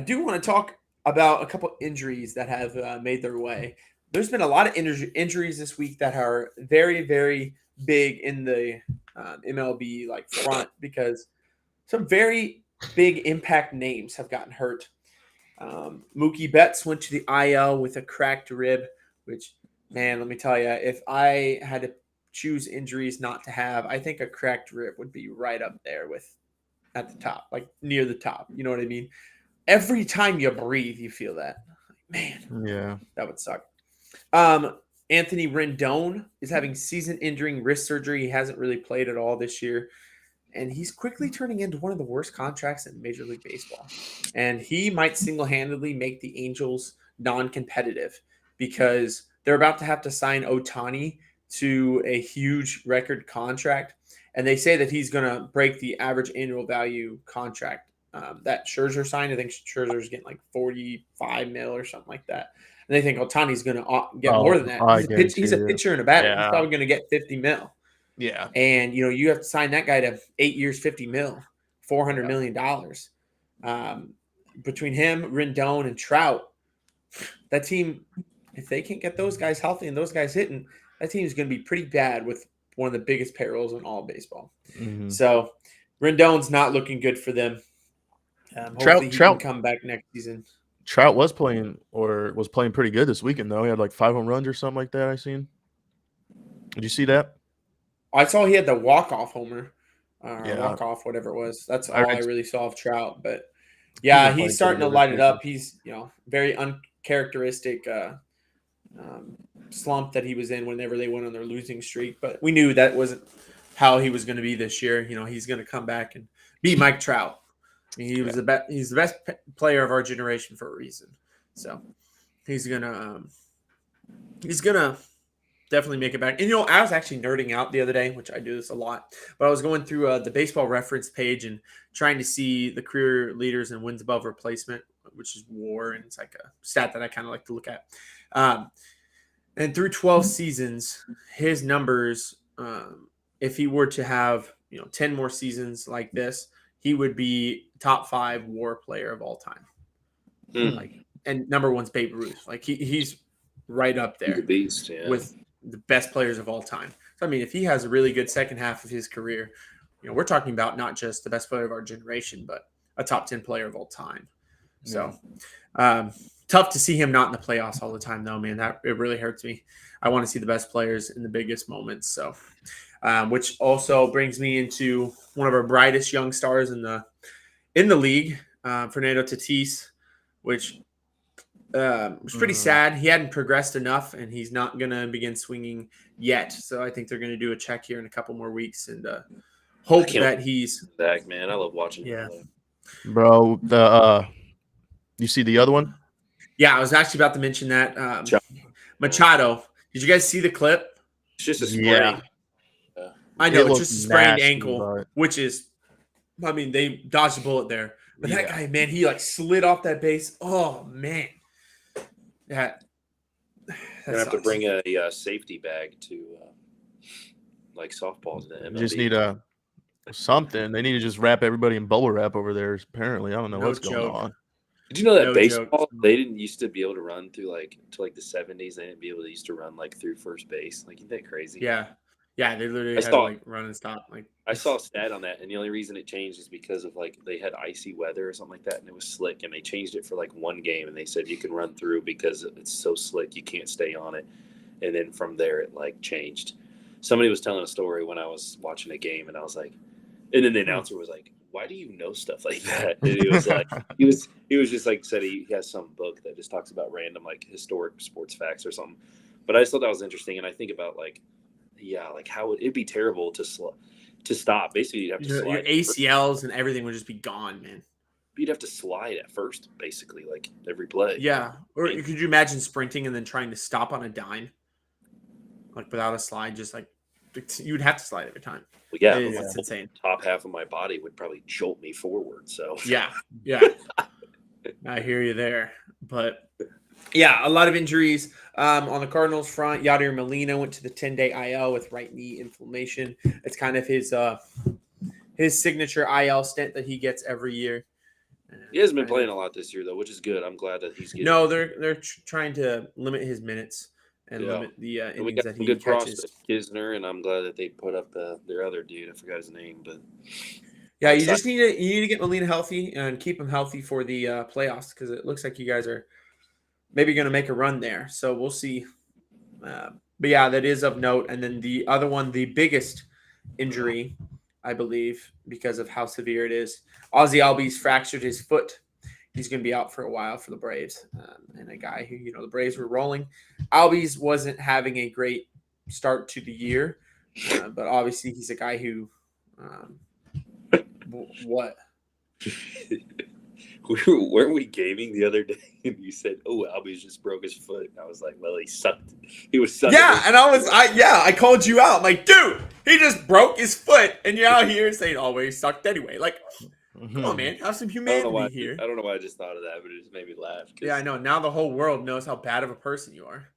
do want to talk about a couple injuries that have made their way. There's been a lot of injuries this week that are very, very big in the MLB front because some very big impact names have gotten hurt. Mookie Betts went to the IL with a cracked rib, which, man, let me tell you, if I had to choose injuries not to have, I think a cracked rib would be right up there at the top, like near the top. You know what I mean? Every time you breathe, you feel that. Man, yeah, that would suck. Anthony Rendon is having season-ending wrist surgery. He hasn't really played at all this year, and he's quickly turning into one of the worst contracts in Major League Baseball. And he might single-handedly make the Angels non-competitive because they're about to have to sign Ohtani to a huge record contract, and they say that he's going to break the average annual value contract that Scherzer signed. I think Scherzer's getting like 45 mil or something like that. And they think Ohtani's going to get more than that. He's a pitcher and a batter. Yeah. He's probably going to get 50 mil. Yeah. And, you have to sign that guy to 8 years, 50 mil, $400 million. Between him, Rendon, and Trout, that team, if they can't get those guys healthy and those guys hitting, that team is going to be pretty bad with one of the biggest payrolls in all of baseball. Mm-hmm. So Rendon's not looking good for them. Hopefully he can come back next season. Trout was playing pretty good this weekend though. He had like 5 home runs or something like that. I seen. Did you see that? I saw he had the walk-off homer, walk-off, whatever it was. That's all I really saw of Trout. But yeah, he's starting to light it up. He's very uncharacteristic slump that he was in whenever they went on their losing streak. But we knew that wasn't how he was going to be this year. He's going to come back and be Mike Trout. I mean, he's the best player of our generation for a reason. So he's gonna definitely make it back. And I was actually nerding out the other day, which I do this a lot. But I was going through the baseball reference page and trying to see the career leaders and wins above replacement, which is WAR, and it's like a stat that I kind of like to look at. And through 12 seasons, his numbers, if he were to have 10 more seasons like this, he would be top 5 WAR player of all time. And number 1's Babe Ruth. Like he's right up there with the best players of all time. So I mean, if he has a really good second half of his career, we're talking about not just the best player of our generation, but a top 10 player of all time. So tough to see him not in the playoffs all the time, though, man. It really hurts me. I want to see the best players in the biggest moments. So, which also brings me into one of our brightest young stars in the league, Fernando Tatis, which was pretty sad. He hadn't progressed enough, and he's not going to begin swinging yet. So I think they're going to do a check here in a couple more weeks and hope that he's back, man. I love watching him play. Bro, you see the other one? Yeah, I was actually about to mention that. Machado. Did you guys see the clip? It's just a sprain. Yeah. I know, it's just a sprained ankle, which is, I mean, they dodged a bullet there. But that guy, man, he slid off that base. Oh, man. That gonna have to bring a safety bag to like softballs to him. Just need something. They need to just wrap everybody in bubble wrap over there. Apparently, I don't know what's going on. Did you know that baseball they didn't used to be able to run through to the 70s? They didn't be able to used to run through first base. Isn't that crazy? Yeah. Yeah, they literally had to run and stop. I saw a stat on that, and the only reason it changed is because of they had icy weather or something like that, and it was slick, and they changed it for one game, and they said you can run through because it's so slick you can't stay on it, and then from there it changed. Somebody was telling a story when I was watching a game, and I was like, and then the announcer was like, "Why do you know stuff like that?" And he was like, he was just said he has some book that just talks about random historic sports facts or something, but I just thought that was interesting, and I think about how it'd be terrible to stop. Basically, you'd have to slide. Your ACLs and everything would just be gone, man. You'd have to slide at first, basically, every play. Yeah. Or could you imagine sprinting and then trying to stop on a dime? Without a slide, just you'd have to slide every time. Well, yeah. It's insane. Top half of my body would probably jolt me forward. So yeah. I hear you there. But yeah, a lot of injuries on the Cardinals front. Yadier Molina went to the 10-day IL with right knee inflammation. It's kind of his signature IL stint that he gets every year. He hasn't been playing a lot this year, though, which is good. I'm glad that he's getting. No, they're trying to limit his minutes and limit the innings that he catches. Kisner, and I'm glad that they put up their other dude. I forgot his name, but yeah, you need to get Molina healthy and keep him healthy for the playoffs, because it looks like you guys are maybe going to make a run there. So we'll see. But yeah, that is of note. And then the other one, the biggest injury, I believe, because of how severe it is, Ozzy Albies fractured his foot. He's going to be out for a while for the Braves. And a guy who, the Braves were rolling. Albies wasn't having a great start to the year, but obviously he's a guy who what? Weren't we gaming the other day? And you said, "Oh, Albies just broke his foot." And I was like, "Well, he sucked. He was sucking." Yeah, and I called you out. I'm like, dude, he just broke his foot, and you're out here saying, "Oh, well, he sucked anyway." Come on, man, have some humanity here. I don't know why I just thought of that, but it just made me laugh. Yeah, I know. Now the whole world knows how bad of a person you are.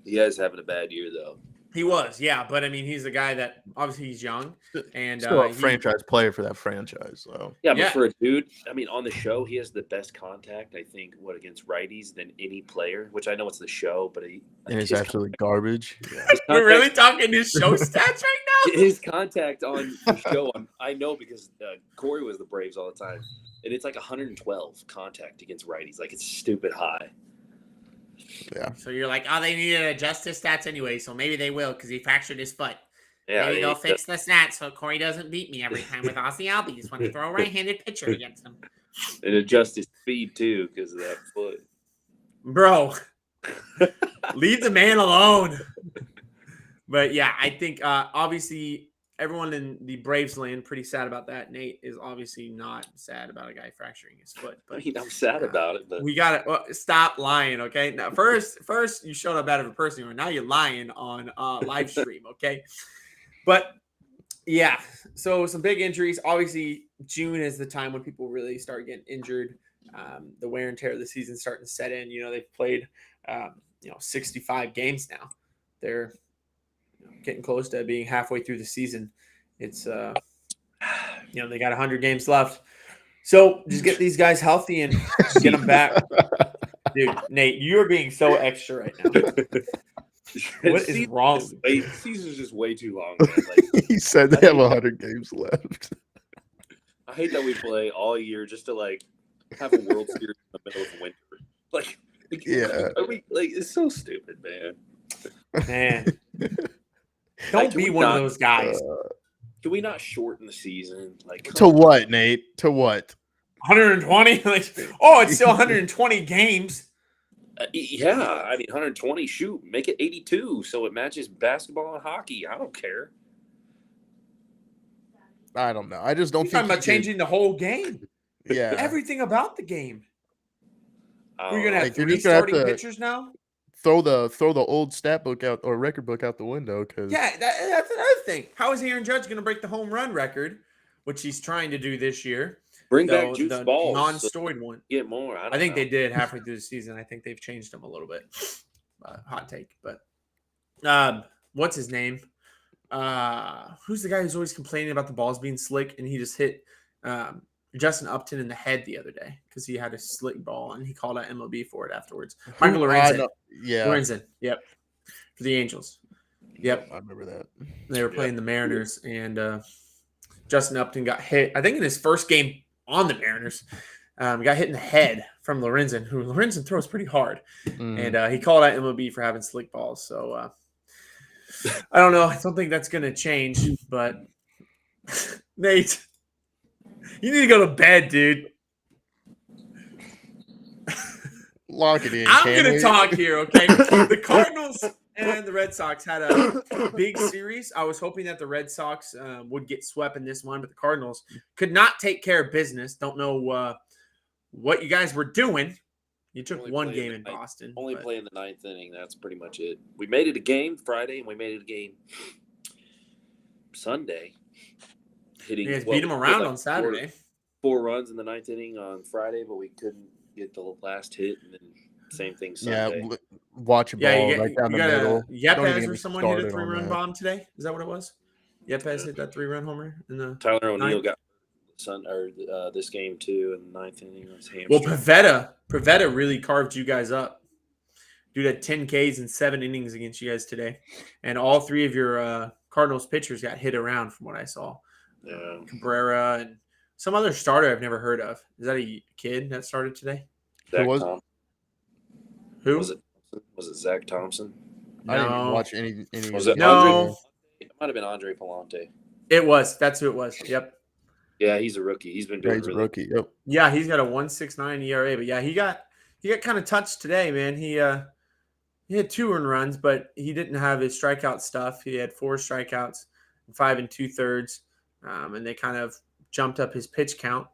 You guys having a bad year, though. He was, yeah, but I mean, he's a guy that obviously he's young and Still a franchise player for that franchise. So Yeah, but for a dude, I mean, on the show, he has the best contact, I think, against righties than any player, which I know it's the show, but and it's absolutely garbage. Yeah. We're really talking his show stats right now? His contact on the show, I know because Corey was the Braves all the time, and it's like 112 contact against righties. Like, it's stupid high. Yeah. So you're like, oh, they need to adjust his stats anyway, so maybe they will because he fractured his foot. Yeah, maybe they'll fix the stats so Corey doesn't beat me every time with Aussie Albies when I throw a right-handed pitcher against him. And adjust his speed, too, because of that foot. Bro, leave the man alone. But, yeah, I think obviously everyone in the Braves land pretty sad about that. Nate is obviously not sad about a guy fracturing his foot. But I mean, I'm sad about it. But we got to stop lying, okay? Now, first you showed up bad of a person. Now you're lying on live stream, okay? But, yeah, so some big injuries. Obviously, June is the time when people really start getting injured. The wear and tear of the season starting to set in. You know, they've played, 65 games now. They're getting close to being halfway through the season. It's, they got 100 games left. So just get these guys healthy and get them back. Dude, Nate, you're being so extra right now. What is wrong? The season's just way too long, man. Like, he said they have 100 games left. I hate that we play all year just to, like, have a World Series in the middle of winter. Like, yeah. It's so stupid, man. Man. Don't be one of those guys. Can we not shorten the season? Like, to what, Nate? To what? 120? Like, oh, it's still 120 games. Yeah, I mean, 120. Shoot, make it 82 so it matches basketball and hockey. I don't care. I don't know. I just don't You're think talking about changing the whole game. Yeah, everything about the game. We're gonna have you're 3 just gonna starting have to pitchers now. Throw the old stat book out or record book out the window because that's another thing. How is Aaron Judge going to break the home run record, which he's trying to do this year? Bring back juice balls, non-stored one. Get more. I think they did halfway through the season. I think they've changed them a little bit. Hot take, but what's his name? Who's the guy who's always complaining about the balls being slick, and he just hit Justin Upton in the head the other day because he had a slick ball and he called out MLB for it afterwards. Michael Lorenzen. Lorenzen. Yep. For the Angels. Yep. I remember that. They were playing the Mariners and Justin Upton got hit, I think in his first game on the Mariners. Got hit in the head from Lorenzen, who Lorenzen throws pretty hard. And he called out MLB for having slick balls. So I don't know. I don't think that's going to change, but Nate, you need to go to bed, dude. Lock it in. I'm going to talk here, okay? The Cardinals and the Red Sox had a big series. I was hoping that the Red Sox would get swept in this one, but the Cardinals could not take care of business. Don't know what you guys were doing. You took one game in Boston. Only play in the 9th inning. That's pretty much it. We made it a game Friday, and we made it a game Sunday. You guys beat them around on Saturday. 4 runs in the 9th inning on Friday, but we couldn't get the last hit, and then same thing Sunday. Yeah, watch a ball right down the middle. Yepes or someone hit a 3-run bomb today. Is that what it was? Yepes hit that 3-run homer in the Tyler O'Neill got this game too in the 9th inning. Well, Pivetta really carved you guys up. Dude had 10 Ks in 7 innings against you guys today, and all 3 of your Cardinals pitchers got hit around from what I saw. Yeah. Cabrera and some other starter I've never heard of. Is that a kid that started today? Who was it? Was it Zach Thompson? No. I didn't even watch any. Was it no? It might have been Andre Palante. It was. That's who it was. Yep. Yeah, he's a rookie. He's been doing a rookie. Yep. Yeah, he's got a 1.69 ERA, but yeah, he got kind of touched today, man. He had 2 earned runs, but he didn't have his strikeout stuff. He had 4 strikeouts, 5 2/3, and they kind of jumped up his pitch count,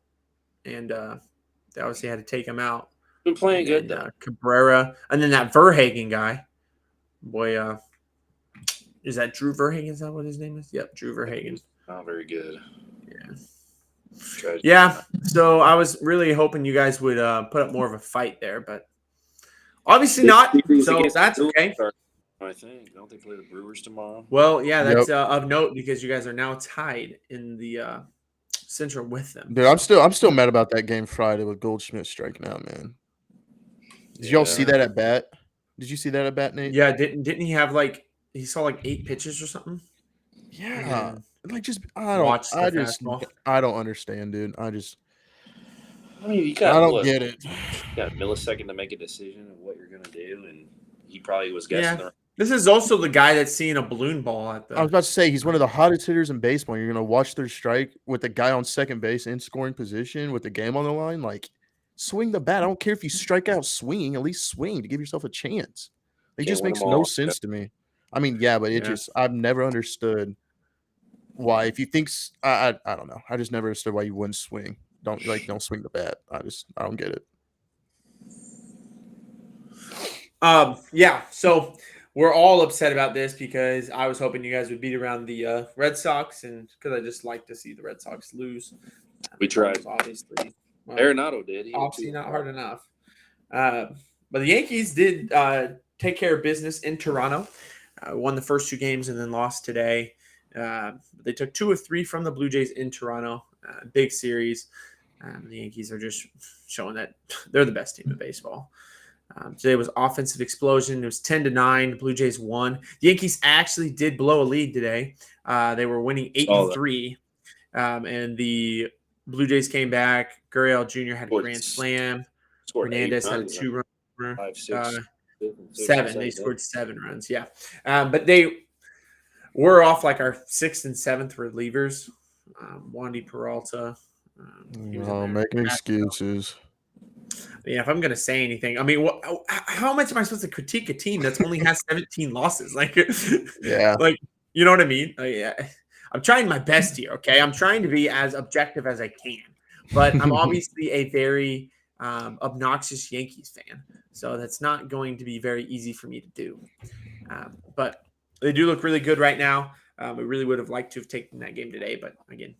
and they obviously had to take him out. Been playing good though. Cabrera, and then that Verhagen guy, boy, is that Drew Verhagen? Is that what his name is? Yep, Drew Verhagen. Not very good. Yeah. Yeah. So I was really hoping you guys would put up more of a fight there, but obviously not. So that's okay. I think. Don't they play the Brewers tomorrow? Well, yeah, that's Yep. of note because you guys are now tied in the Central with them. Dude, I'm still mad about that game Friday with Goldschmidt striking out, man. Did y'all see that at bat? Did you see that at bat, Nate? Yeah, didn't he have he saw 8 pitches or something? Yeah. Like just Watch the fastball. I don't understand, dude. I mean, you got I don't get it. You got a millisecond to make a decision of what you're gonna do, and he probably was guessing. Yeah. This is also the guy that's seeing a balloon ball at the. I was about to say he's one of the hottest hitters in baseball. You're gonna watch their strike with the guy on second base in scoring position with the game on the line. Like, swing the bat. I don't care if you strike out swinging. At least swing to give yourself a chance. It just makes no sense to me. I mean, yeah, but I've never understood why. If you think I don't know. I just never understood why you wouldn't swing. Don't swing the bat. I don't get it. Yeah. So we're all upset about this because I was hoping you guys would beat around the Red Sox, and because I just like to see the Red Sox lose. We tried, obviously. Arenado did. Obviously, not hard enough. But the Yankees did take care of business in Toronto. Won the first 2 games and then lost today. They took 2 of 3 from the Blue Jays in Toronto. Big series. The Yankees are just showing that they're the best team in baseball. Today was offensive explosion. It was 10-9. The Blue Jays won. The Yankees actually did blow a lead today. They were winning 8-3. And the Blue Jays came back. Gurriel Jr. had a grand slam. Hernandez had a 2-run. 5, 6, 7. They scored 7 runs. Yeah. But they were off like our 6th and 7th relievers. Wandy Peralta. Making excuses. Yeah, if I'm going to say anything, I mean, how much am I supposed to critique a team that's only has 17 losses? Yeah. You know what I mean? I'm trying my best here, okay? I'm trying to be as objective as I can. But I'm obviously a very obnoxious Yankees fan. So that's not going to be very easy for me to do. But they do look really good right now. We really would have liked to have taken that game today. But, again,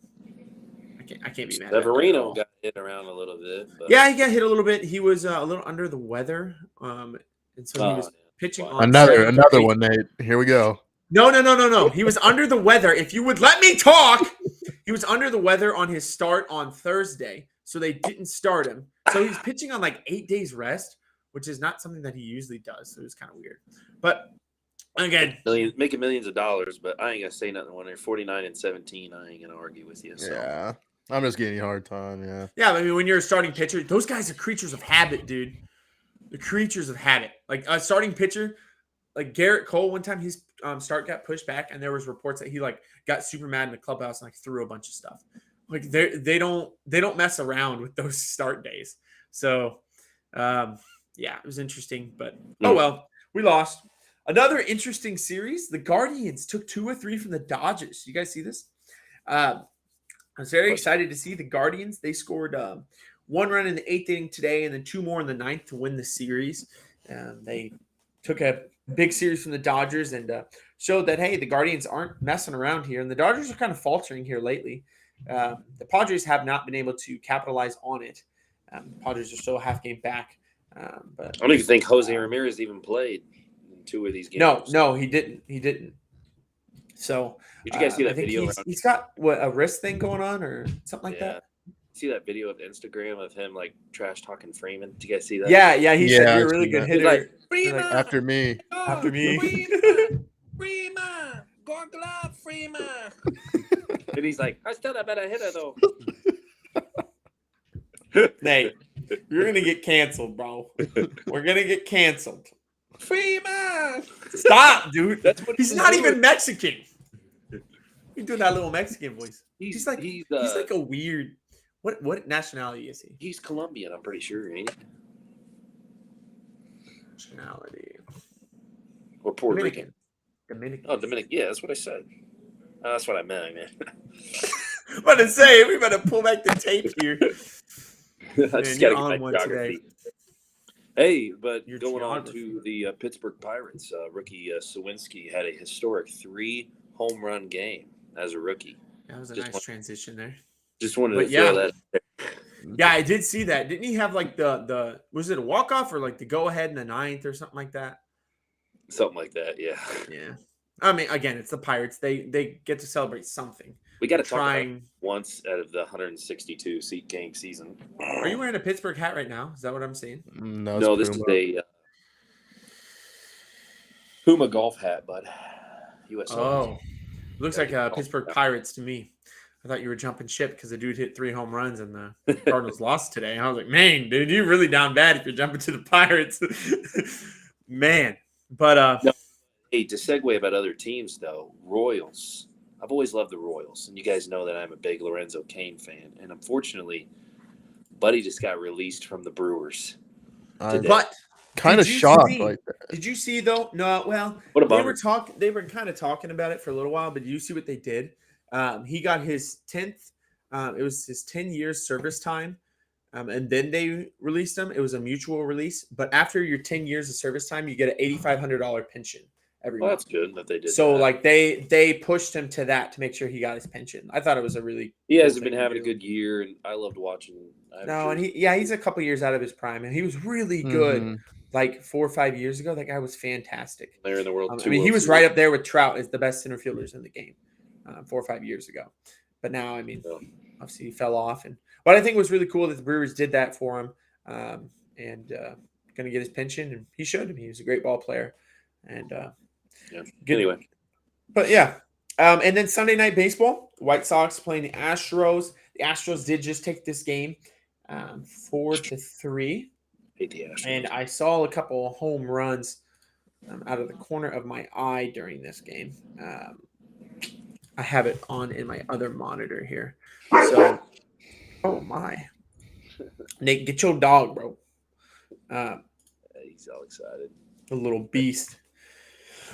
I can't be mad. Severino got hit around a little bit. But... Yeah, he got hit a little bit. He was a little under the weather, and so he was pitching on another one, Nate. Here we go. No. He was under the weather. If you would let me talk, he was under the weather on his start on Thursday, so they didn't start him. So he's pitching on 8 days rest, which is not something that he usually does. So it was kind of weird. But again, making millions of dollars, but I ain't gonna say nothing when they're 49-17. I ain't gonna argue with you. So. Yeah. I'm just giving you a hard time, yeah. Yeah, I mean, when you're a starting pitcher, those guys are creatures of habit, dude. The creatures of habit. Like a starting pitcher, like Garrett Cole, one time his start got pushed back, and there was reports that he got super mad in the clubhouse and threw a bunch of stuff. They don't mess around with those start days. So, yeah, it was interesting, but oh well, we lost. Another interesting series. The Guardians took 2 or 3 from the Dodgers. You guys see this? I was very excited to see the Guardians. They scored 1 run in the 8th inning today and then 2 more in the 9th to win the series. They took a big series from the Dodgers and showed that, hey, the Guardians aren't messing around here. And the Dodgers are kind of faltering here lately. The Padres have not been able to capitalize on it. The Padres are still a half game back. But I don't even think Jose Ramirez even played in 2 of these games. No, he didn't. So did you guys see that video? He's got a wrist thing going on or something like that. See that video of Instagram of him trash talking Freeman? Did you guys see that? Yeah. He said you're a really good hitter. Freeman, after me. Freeman, go glove, Freeman. And he's like, I still a better hitter though. Nate, you're gonna get canceled, bro. We're gonna get canceled. Freeman, stop, dude. He's not even Mexican. He's doing that little Mexican voice. He's like a weird. What nationality is he? He's Colombian, I'm pretty sure, ain't he? Nationality. Or Puerto Rican. Dominican. Oh, Dominican. Yeah, that's what I said. That's what I meant, man. I'm about to say, we better pull back the tape here. I just got to get my geography. Hey, but going on to the Pittsburgh Pirates, rookie Sawinski had a historic 3 home run game as a rookie. That was a nice transition there. Just wanted to throw that. Yeah, I did see that. Didn't he have the was it a walk-off or the go-ahead in the 9th or something like that? Something like that, yeah. Yeah. I mean, again, it's the Pirates. They get to celebrate something. We got to talk about it Trying. once out of the 162 seat game season. Are you wearing a Pittsburgh hat right now? Is that what I'm seeing? No, No, it's this is Puma. a Puma golf hat, bud. U.S. Oh, looks like Yeah. Pittsburgh Pirates to me. I thought you were jumping ship because the dude hit 3 home runs and the Cardinals lost today. I was like, man, dude, you're really down bad if you're jumping to the Pirates. Man. But No. Hey, to segue about other teams, though, Royals. I've always loved the Royals, and you guys know that I'm a big Lorenzo Cain fan. And unfortunately, Buddy just got released from the Brewers today. but Kind of did you shocked see- like that. Did you see though? No, well, What a they bummer. were kind of talking about it for a little while, but did you see what they did? He got his 10th. It was his 10 years service time, and then they released him. It was a mutual release, but after your 10 years of service time, you get an $8,500 pension every Well, month. that's good that they did. So that. like they pushed him to that to make sure he got his pension. I thought it was a really He cool hasn't been thing to having a do. good year, and I loved watching. No, and he's a couple years out of his prime, and he was really good. Mhm. Like 4 or 5 years ago, that guy was fantastic. They're in the world. I mean, he was right up there with Trout as the best center fielders in the game 4 or 5 years ago. But now, I mean, obviously he fell off. But I think it was really cool that the Brewers did that for him, and going to get his pension, and he showed him he was a great ball player. And Anyway, but yeah. And then Sunday Night Baseball, White Sox playing the Astros. The Astros did just take this game 4-3. hate the Astros. And I saw a couple of home runs out of the corner of my eye during this game. I have it on in my other monitor here. So, oh my. Nate, get your dog, bro. He's all excited. The little beast.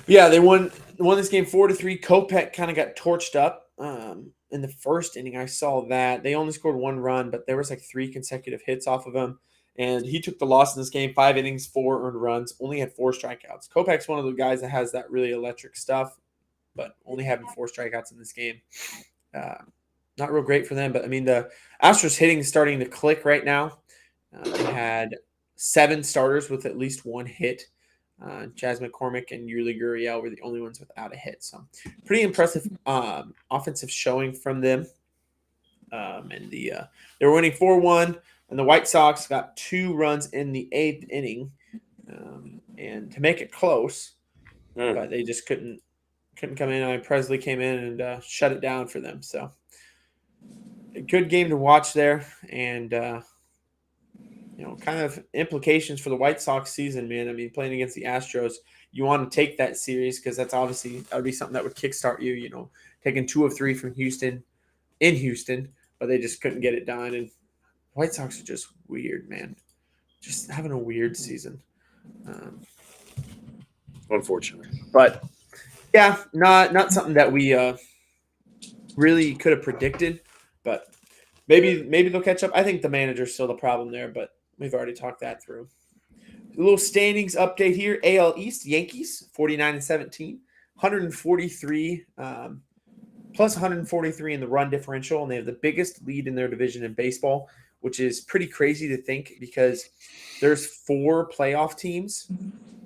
Yeah, they won this game 4-3. Kopech kind of got torched up in the first inning. I saw that. They only scored 1 run, but there was like 3 consecutive hits off of him. And he took the loss in this game, 5 innings, 4 earned runs, only had 4 strikeouts. Kopech's one of the guys that has that really electric stuff, but only having 4 strikeouts in this game. Not real great for them, but I mean, the Astros hitting is starting to click right now. They had 7 starters with at least 1 hit. Chas McCormick and Yuli Gurriel were the only ones without a hit. So pretty impressive offensive showing from them. And they were winning 4-1. And the White Sox got 2 runs in the 8th inning, and to make it close, but they just couldn't come in. I mean, Presley came in and shut it down for them. So a good game to watch there, and kind of implications for the White Sox season, man. I mean, playing against the Astros, you want to take that series because that would be something that would kickstart you. Taking 2 of 3 from Houston, but they just couldn't get it done. And White Sox are just weird, man. Just having a weird season. Unfortunately. But, yeah, not something that we really could have predicted. But maybe they'll catch up. I think the manager's still the problem there, but we've already talked that through. A little standings update here. AL East, Yankees, 49-17. 143 plus 143 in the run differential, and they have the biggest lead in their division in baseball, which is pretty crazy to think because there's 4 playoff teams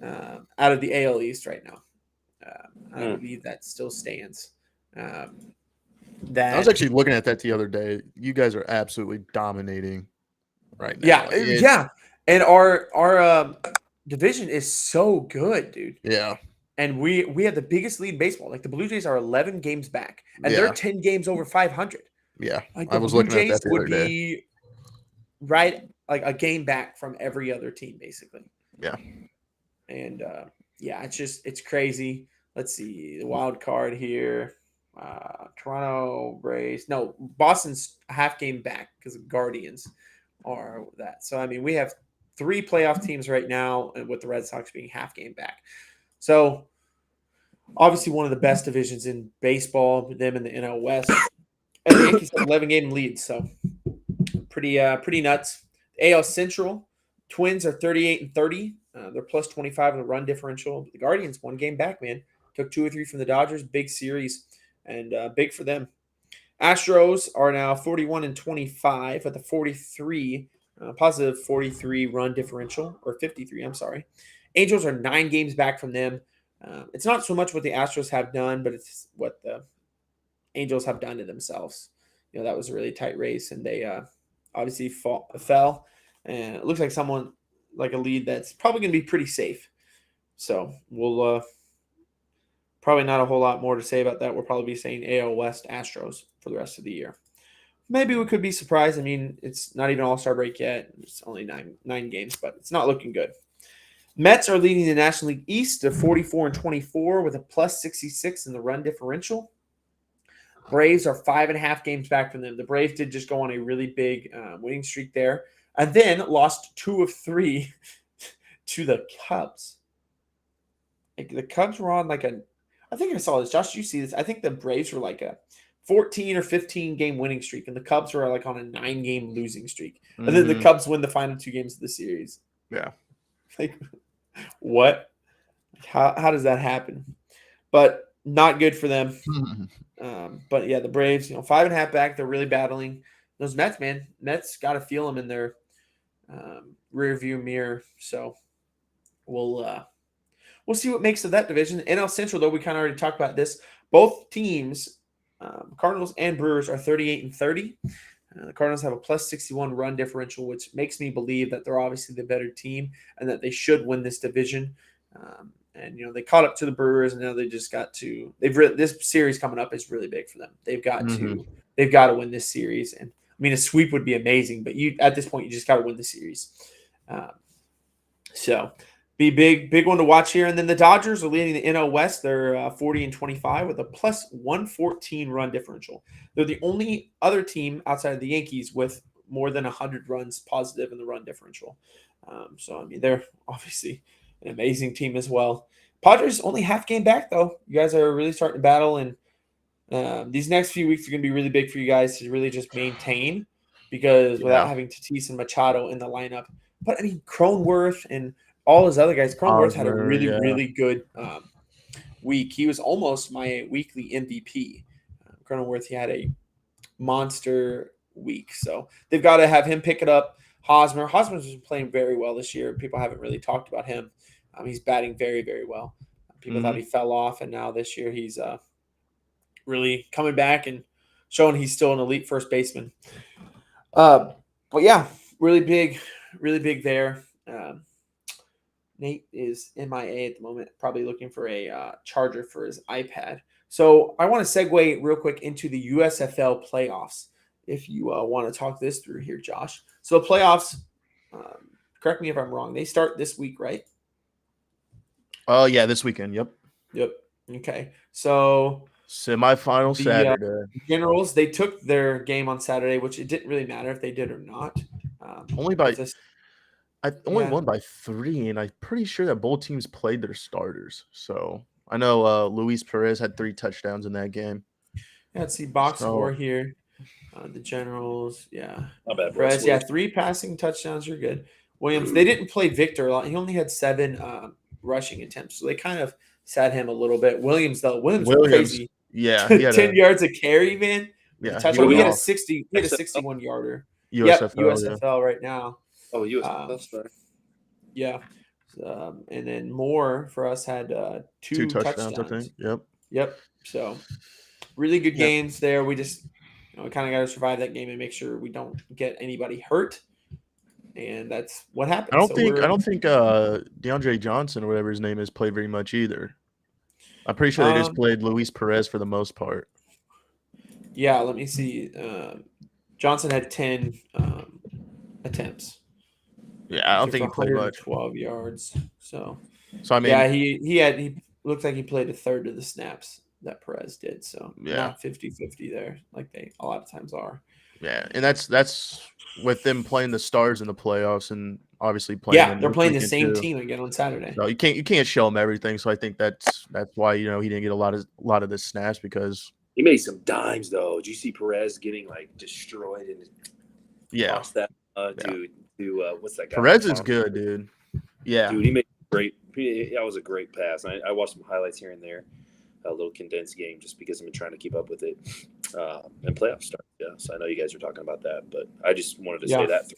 out of the AL East right now. I believe that still stands. I was actually looking at that the other day. You guys are absolutely dominating right now. Yeah. And our division is so good, dude. Yeah. And we have the biggest lead in baseball. Like the Blue Jays are 11 games back, and they're 10 games over 500. Yeah, like I was looking at that the other day. Be right, like a game back from every other team, basically. Yeah. And it's crazy. Let's see the wild card here. Toronto Braves. No, Boston's a half game back because the Guardians are that. So I mean, we have 3 playoff teams right now, and with the Red Sox being half game back. So obviously one of the best divisions in baseball, them in the NL West. And the Yankees have 11-game lead, so pretty nuts. The AL Central, Twins are 38-30. They're plus 25 in the run differential. The Guardians 1 game back, man. Took 2 or 3 from the Dodgers. Big series, and big for them. Astros are now 41-25 at the 43, positive 43 run differential, or 53, I'm sorry. Angels are 9 games back from them. It's not so much what the Astros have done, but it's what the Angels have done to themselves. That was a really tight race, and they obviously fell. And it looks like a lead that's probably going to be pretty safe. So we'll probably not a whole lot more to say about that. We'll probably be saying AL West Astros for the rest of the year. Maybe we could be surprised. I mean, it's not even All-Star break yet. It's only nine games, but it's not looking good. Mets are leading the National League East to 44-24 with a plus 66 in the run differential. Braves are 5.5 games back from them. The Braves did just go on a really big winning streak there, and then lost 2 of 3 to the Cubs. The Cubs were on I think I saw this. Josh, you see this? I think the Braves were like a 14 or 15 game winning streak, and the Cubs were like on a 9-game losing streak. And then the Cubs win the final 2 games of the series. Yeah. What? How does that happen? But not good for them. But yeah, the Braves, 5.5 back. They're really battling. Those Mets, man. Mets got to feel them in their rear view mirror. So we'll see what makes of that division. NL Central, though, we kind of already talked about this. Both teams, Cardinals and Brewers, are 38-30. The Cardinals have a plus 61 run differential, which makes me believe that they're obviously the better team and that they should win this division. And they caught up to the Brewers, and now they just got to. This series coming up is really big for them. They've got to win this series, and I mean a sweep would be amazing, but at this point you just got to win the series. So be big one to watch here. And then the Dodgers are leading the NL West. They're 40-25 with a plus 114 run differential. They're the only other team outside of the Yankees with more than 100 runs positive in the run differential. So I mean they're obviously an amazing team as well. Padres only half game back though. You guys are really starting to battle, and these next few weeks are going to be really big for you guys to really just maintain, because without having Tatis and Machado in the lineup. But I mean Cronenworth and all his other guys. Cronenworth had a really good week. He was almost my weekly MVP. Cronenworth, he had a monster week. So they've got to have him pick it up. Hosmer's been playing very well this year. People haven't really talked about him. He's batting very, very well. People thought he fell off, and now this year he's really coming back and showing he's still an elite first baseman. But yeah, really big there. Nate is MIA at the moment, probably looking for a charger for his iPad. So I want to segue real quick into the USFL playoffs, if you want to talk this through here, Josh. So the playoffs, correct me if I'm wrong, they start this week, right? Oh, yeah, this weekend, yep. Okay, so semifinal Saturday. Generals, they took their game on Saturday, which it didn't really matter if they did or not. Only won by 3, and I'm pretty sure that both teams played their starters. So I know Luis Perez had 3 touchdowns in that game. Yeah, let's see box score here. The Generals, yeah. Not bad. Perez, 3 passing touchdowns. You're good. Williams, they didn't play Victor a lot. He only had 7 rushing attempts, so they kind of sat him a little bit. Williams was crazy. Yeah, 10 yards a carry, man. Yeah, he had a 61 yarder. USFL right now. Oh, USFL, sorry. Yeah. And then Moore for us had 2 touchdowns, I think. Yep. So really good games there. We just we kind of got to survive that game and make sure we don't get anybody hurt. And that's what happened. I don't think DeAndre Johnson or whatever his name is played very much either. I'm pretty sure they just played Luis Perez for the most part. Yeah, let me see. Johnson had 10 attempts. Yeah, I don't think he played much. 12 yards. So I mean, yeah, he looked like he played a third of the snaps that Perez did. So not 50-50 there, like they a lot of times are. Yeah, and that's with them playing the Stars in the playoffs and obviously playing. Yeah, they're playing the same team again on Saturday. No, you can't show them everything. So I think that's why he didn't get a lot of the snaps, because he made some dimes though. Did you see Perez getting destroyed and lost that dude? What's that guy? Perez is good, dude. Yeah, dude, he made great. That was a great pass. I watched some highlights here and there. A little condensed game just because I've been trying to keep up with it. And playoff start. Yeah, so I know you guys are talking about that, but I just wanted to say that.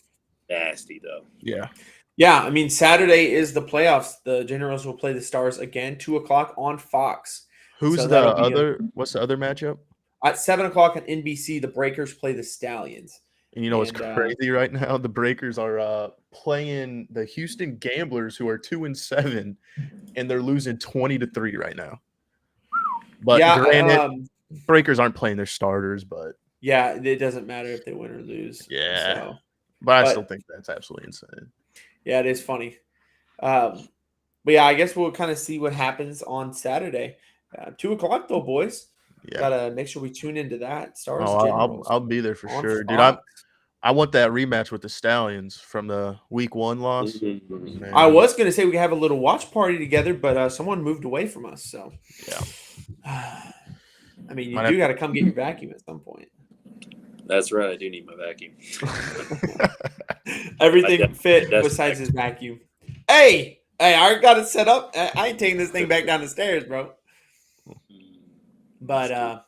Nasty though. Yeah. Yeah, I mean, Saturday is the playoffs. The Generals will play the Stars again, 2 o'clock on Fox. Who's So the that'll be other? What's the other matchup? at 7 o'clock on NBC. The Breakers play the Stallions. And you know what's And crazy right now? The Breakers are playing the Houston Gamblers, who are 2-7, and they're losing 20-3 right now. But yeah, granted, Breakers aren't playing their starters, but yeah, it doesn't matter if they win or lose. yeah. So, But I still think that's absolutely insane. yeah, it is funny. But yeah, I guess we'll kind of see what happens on Saturday. 2 o'clock though, boys. Yeah. Gotta make sure we tune into that. Stars Oh, Generals. I'll be there for on sure, dude. Fox. I want that rematch with the Stallions from the week 1 loss. Mhm. Man. I was gonna say we could have a little watch party together, but someone moved away from us. So yeah. I mean, you Might do got to come get your vacuum at some point. That's right. I do need my vacuum. Everything fit besides his vacuum. Hey, I already got it set up. I ain't taking this thing back down the stairs, bro. But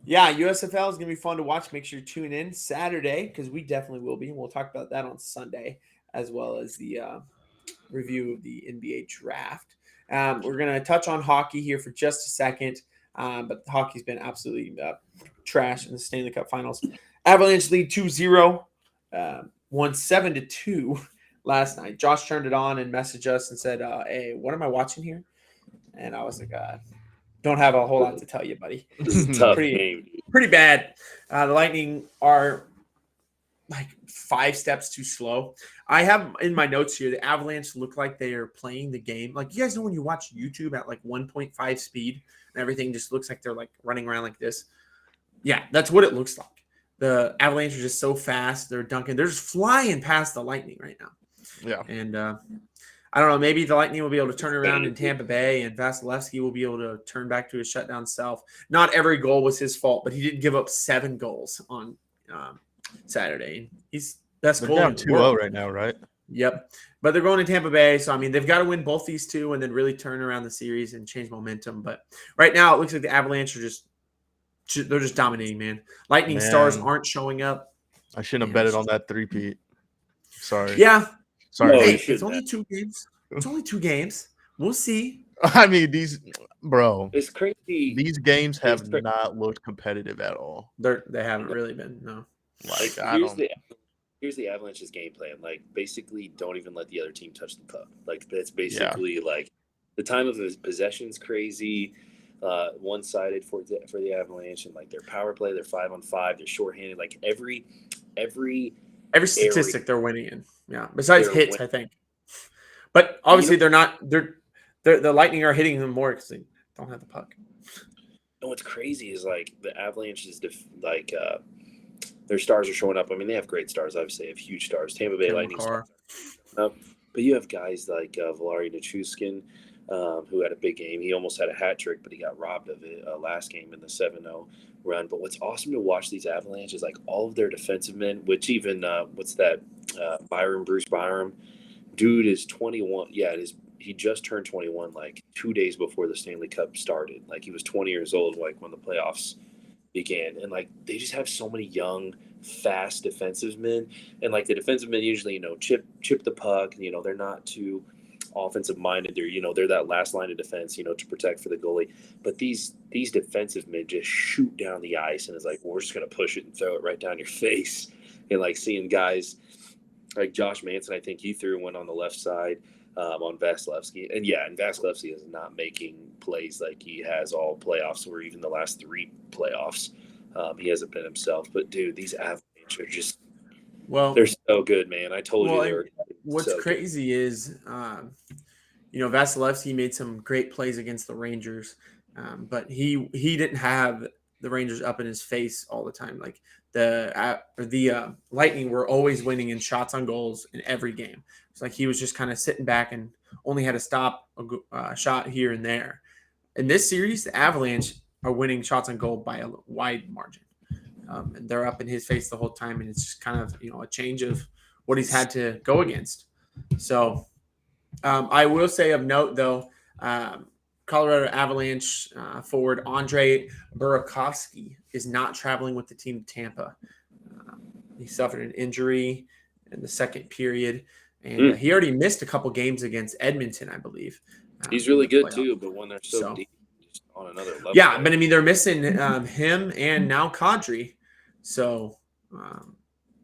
yeah, USFL is gonna be fun to watch. Make sure you tune in Saturday because we definitely will be, and we'll talk about that on Sunday as well as the review of the NBA draft. We're gonna touch on hockey here for just a second. But hockey's been absolutely trash in the Stanley Cup Finals. Avalanche lead 2-0, won 7-2 last night. Josh turned it on and messaged us and said, "Hey, what am I watching here?" And I was like, "Don't have a whole lot to tell you, buddy. This is a tough game. Pretty bad. The Lightning are like 5 steps too slow. I have in my notes here the Avalanche look like they are playing the game. Like, you guys know when you watch YouTube at like 1.5 speed and everything just looks like they're like running around like this? Yeah, that's what it looks like. The Avalanche are just so fast. They're dunking. They're just flying past the Lightning right now. Yeah. And I don't know. Maybe the Lightning will be able to turn around in Tampa Bay, and Vasilevsky will be able to turn back to his shutdown self. Not every goal was his fault, but he did give up 7 goals on Saturday. He's best goal down in the 2-0 world right now, right? Yep. But they're going to Tampa Bay, so I mean they've got to win both these two and then really turn around the series and change momentum. But right now it looks like the Avalanche are they're just dominating, man. Lightning Stars aren't showing up. I shouldn't have betted on that 3-peat. Sorry. Yeah. Sorry. Hey, it's only 2 games. It's only 2 games. We'll see. I mean, It's crazy. These games have not looked competitive at all. They haven't really been, no. Like, here's the Avalanche's game plan. Like, basically, don't even let the other team touch the puck. Like, that's basically like the time of possession is crazy, one-sided for the Avalanche, and like their power play, they're 5-on-5, they're shorthanded. Like every statistic they're winning in. Yeah, besides hits, I think. But obviously, they're not. The Lightning are hitting them more because they don't have the puck. And what's crazy is like the Avalanche is their stars are showing up. I mean, they have great stars. Obviously, they have huge stars. Tampa Bay Lightning stars. But you have guys like Valeri Nichushkin, who had a big game. He almost had a hat trick, but he got robbed of it last game in the 7-0 run. But what's awesome to watch these Avalanche is like all of their defensive men, which even Bruce Byram, dude is 21. Yeah, it is. He just turned 21 like 2 days before the Stanley Cup started. Like he was 20 years old, like when the playoffs began. And like they just have so many young, fast defensive men. And like the defensive men usually, chip the puck. They're not too offensive minded. They're that last line of defense, to protect for the goalie. But these defensive men just shoot down the ice and it's like, we're just gonna push it and throw it right down your face. And like seeing guys like Josh Manson, I think he threw one on the left side. On Vasilevsky. And Vasilevsky is not making plays like he has all playoffs or even the last 3 playoffs. He hasn't been himself. But, dude, these Avalanche are just – they're so good, man. I told you they were what's crazy is, Vasilevsky made some great plays against the Rangers, but he didn't have the Rangers up in his face all the time. Like the Lightning were always winning in shots on goals in every game. It's like he was just kind of sitting back and only had to stop a shot here and there. In this series, the Avalanche are winning shots on goal by a wide margin. And they're up in his face the whole time, and it's just kind of, a change of what he's had to go against. So I will say of note, though, Colorado Avalanche forward Andre Burakovsky is not traveling with the team to Tampa. He suffered an injury in the second period. And he already missed a couple games against Edmonton, I believe. He's really good too, but when they're so deep, just on another level. Yeah, but I mean, they're missing him and now Kadri. So,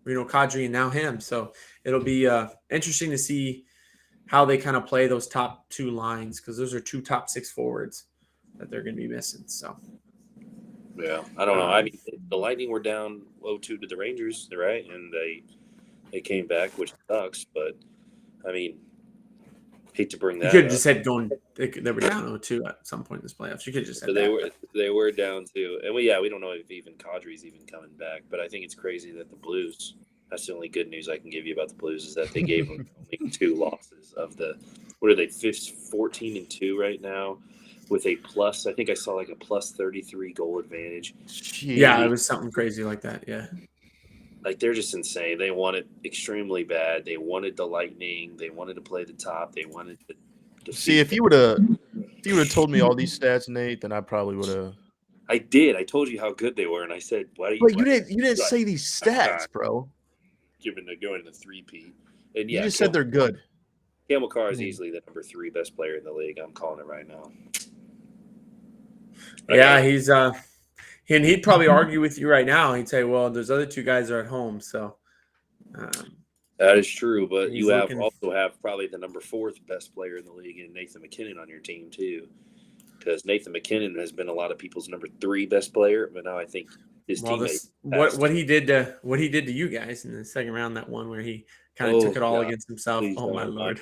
Kadri and now him. So it'll be interesting to see how they kind of play those top two lines, because those are two top six forwards that they're going to be missing. So, yeah, I don't know. I mean, the Lightning were down 0-2 to the Rangers, right? And they came back, which sucks. But I mean, hate to bring that. You could have just said they were down 0-2 at some point in this playoffs. You could have just said that. They were down 2, and we don't know if even Kadri's even coming back. But I think it's crazy that the Blues. That's the only good news I can give you about the Blues, is that they gave them only 2 losses of the. What are they? 14-2 right now, with a plus. I think I saw like a plus 33 goal advantage. Jeez. Yeah, it was something crazy like that. Yeah. Like, they're just insane. They want it extremely bad. They wanted the Lightning. They wanted to play the top. They wanted to see. If you would have told me all these stats, Nate, then I probably would have. I did. I told you how good they were, and I said, "Why do you?" But you didn't say these stats, bro. Given they're going to 3-peat, and you just said they're good. Cale Makar is easily the number 3 best player in the league. I'm calling it right now. Yeah, he's and he'd probably argue with you right now. He'd say, "Well, those other 2 guys are at home." So that is true, but you also have probably the number 4th best player in the league, in Nathan McKinnon, on your team too. Because Nathan McKinnon has been a lot of people's number 3 best player, but now I think his teammate. What he did to you guys in the second round, that one where he kind of took it all against himself. Please, oh my Lord!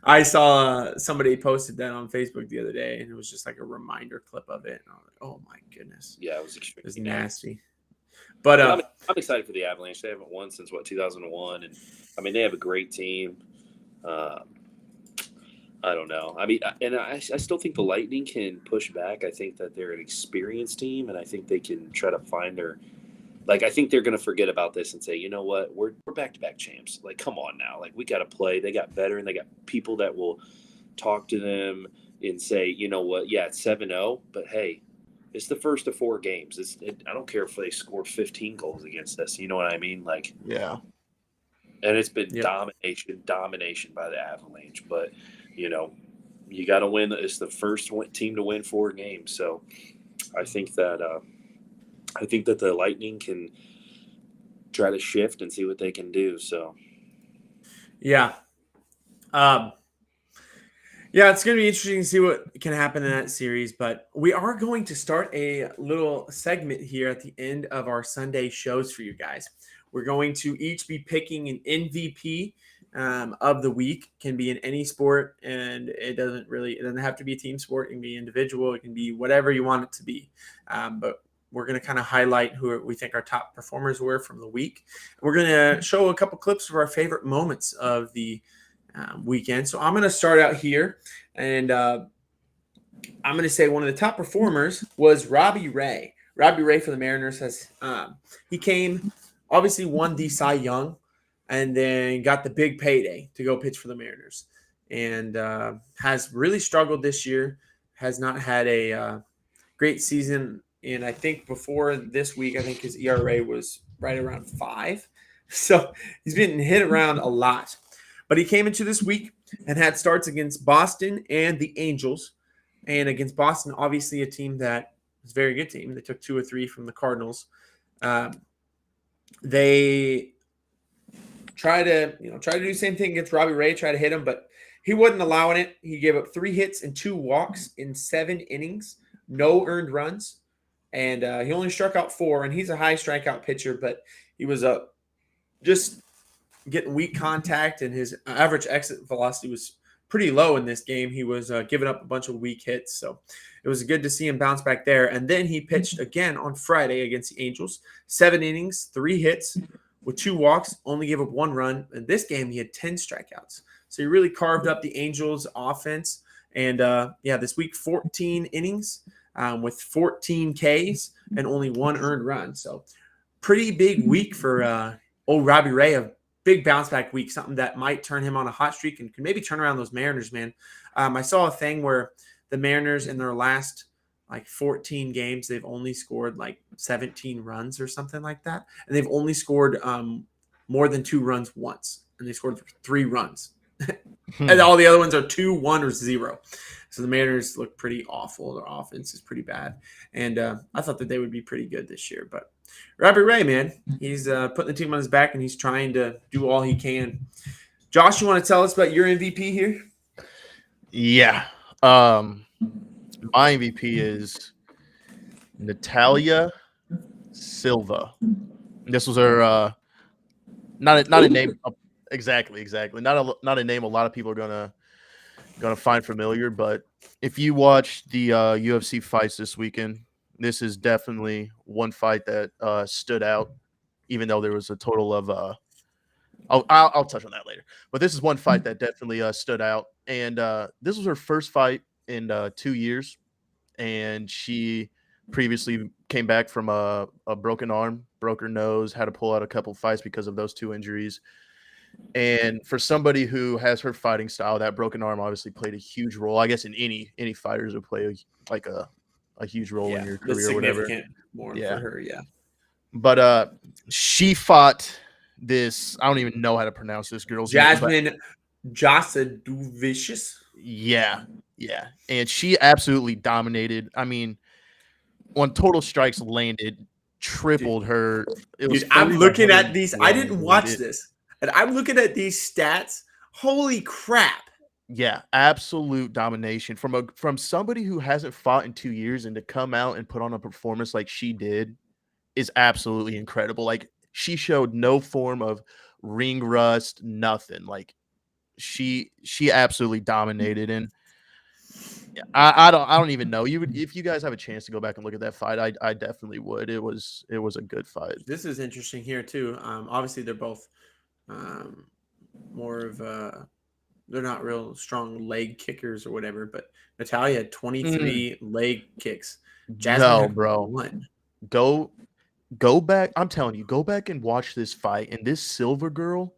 I saw somebody posted that on Facebook the other day, and it was just like a reminder clip of it. And I was like, "Oh my goodness!" Yeah, it was extremely. It was nasty. But I'm excited for the Avalanche. They haven't won since 2001, and I mean, they have a great team. I don't know. I mean, and I still think the Lightning can push back. I think that they're an experienced team, and I think they can try to find their. Like, I think they're going to forget about this and say, you know what, we're back-to-back champs. Like, come on now. Like, we got to play. They got better, and they got people that will talk to them and say, you know what, yeah, it's 7-0, but hey, it's the first of 4 games. I don't care if they score 15 goals against us. You know what I mean? Like, yeah. And it's been domination by the Avalanche, but. You got to win. It's the first team to win 4 games. So I think that the Lightning can try to shift and see what they can do. So, yeah. Yeah, it's going to be interesting to see what can happen in that series. But we are going to start a little segment here at the end of our Sunday shows for you guys. We're going to each be picking an MVP of the week. Can be in any sport, and it doesn't have to be a team sport. It can be individual. It can be whatever you want it to be. But we're going to kind of highlight who we think our top performers were from the week. We're going to show a couple clips of our favorite moments of the weekend. So I'm going to start out here, and I'm going to say one of the top performers was Robbie Ray. Robbie Ray for the Mariners he came, obviously won the Cy Young, and then got the big payday to go pitch for the Mariners, and has really struggled this year, has not had a great season. And I think before this week, I think his ERA was right around 5. So he's been hit around a lot. But he came into this week and had starts against Boston and the Angels. And against Boston, obviously a team that was a very good team. They took 2 or 3 from the Cardinals. They try to do the same thing against Robbie Ray, try to hit him, but he wasn't allowing it. He gave up 3 hits and 2 walks in 7 innings, no earned runs, and he only struck out 4. And he's a high strikeout pitcher, but he was just getting weak contact, and his average exit velocity was pretty low in this game. He was giving up a bunch of weak hits, so it was good to see him bounce back there. And then he pitched again on Friday against the Angels, 7 innings, 3 hits with 2 walks, only gave up 1 run. In this game, he had 10 strikeouts. So he really carved up the Angels' offense. And, this week, 14 innings with 14 Ks and only 1 earned run. So pretty big week for old Robbie Ray, a big bounce-back week, something that might turn him on a hot streak and can maybe turn around those Mariners, man. I saw a thing where the Mariners in their last 14 games, they've only scored 17 runs or something like that. And they've only scored more than 2 runs once, and they scored 3 runs. And all the other ones are 2, 1, or 0. So the Mariners look pretty awful. Their offense is pretty bad. And I thought that they would be pretty good this year. But Robert Ray, man, he's putting the team on his back, and he's trying to do all he can. Josh, you want to tell us about your MVP here? Yeah. My MVP is Natalia Silva. This was her not a name exactly. Not a name a lot of people are gonna find familiar, but if you watch the UFC fights this weekend, this is definitely one fight that stood out, even though there was a total of I'll touch on that later. But this is one fight that definitely stood out, and this was her first fight in 2 years, and she previously came back from a broken arm, broke her nose, had to pull out a couple fights because of those 2 injuries. And for somebody who has her fighting style, that broken arm obviously played a huge role. I guess in any fighters would play a huge role in your career or whatever. More for her, yeah. But she fought this. I don't even know how to pronounce this girl's Jasmine name. Jasudavicius. Yeah, and she absolutely dominated. I mean, on total strikes landed, tripled her. Dude, I'm looking at these. I didn't watch this. And I'm looking at these stats. Holy crap. Yeah, absolute domination from somebody who hasn't fought in 2 years, and to come out and put on a performance like she did is absolutely incredible. Like, she showed no form of ring rust, nothing. Like, she absolutely dominated. And I don't even know. If you guys have a chance to go back and look at that fight, I definitely would. It was a good fight. This is interesting here too. Obviously they're both more of they're not real strong leg kickers or whatever, but Natalia had 23 leg kicks. Jasmine had bro. 1. Go back. I'm telling you, go back and watch this fight. And this Silver girl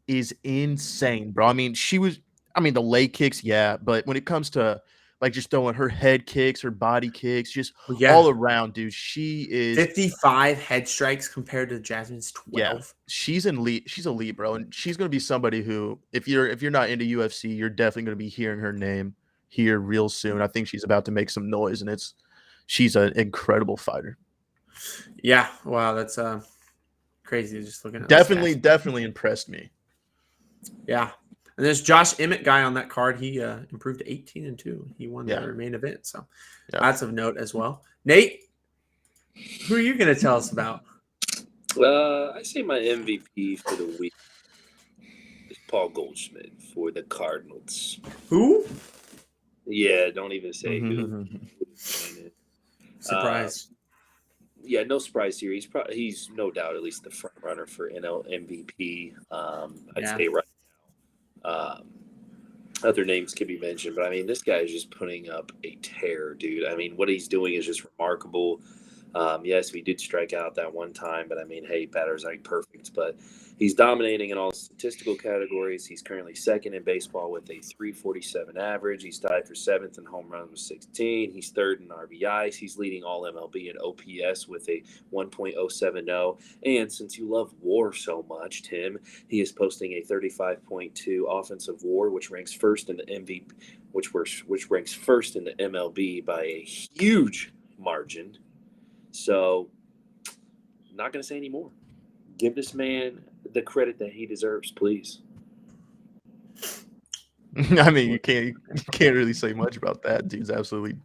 is insane, bro. I mean, the leg kicks, yeah, but when it comes to like just throwing her head kicks, her body kicks, just all around, dude, she is 55 head strikes compared to Jasmine's 12. Yeah, she's elite. She's elite, bro, and she's gonna be somebody who, if you're not into UFC, you're definitely gonna be hearing her name here real soon. I think she's about to make some noise, and she's an incredible fighter. Yeah, wow, that's crazy. Just looking at definitely impressed me. Yeah. And there's Josh Emmett guy on that card. He improved to 18-2. He won the main event. So that's of note as well. Nate, who are you going to tell us about? I say my MVP for the week is Paul Goldschmidt for the Cardinals. Who? Yeah, don't even say who. Surprise. Yeah, no surprise here. He's no doubt at least the front runner for NL MVP. I'd say right now. Other names could be mentioned, but I mean, this guy is just putting up a tear, dude. I mean, what he's doing is just remarkable. Yes, we did strike out that one time, but I mean, hey, batters aren't perfect, but he's dominating in all statistical categories. He's currently second in baseball with a .347 average. He's tied for 7th in home runs with 16. He's 3rd in RBIs. He's leading all MLB in OPS with a 1.070. And since you love WAR so much, Tim, he is posting a 35.2 offensive WAR, which ranks first in the MVP, which ranks first in the MLB by a huge margin. So, I'm not going to say any more. Give this man the credit that he deserves, please. I mean, you can't really say much about that. Dude's absolutely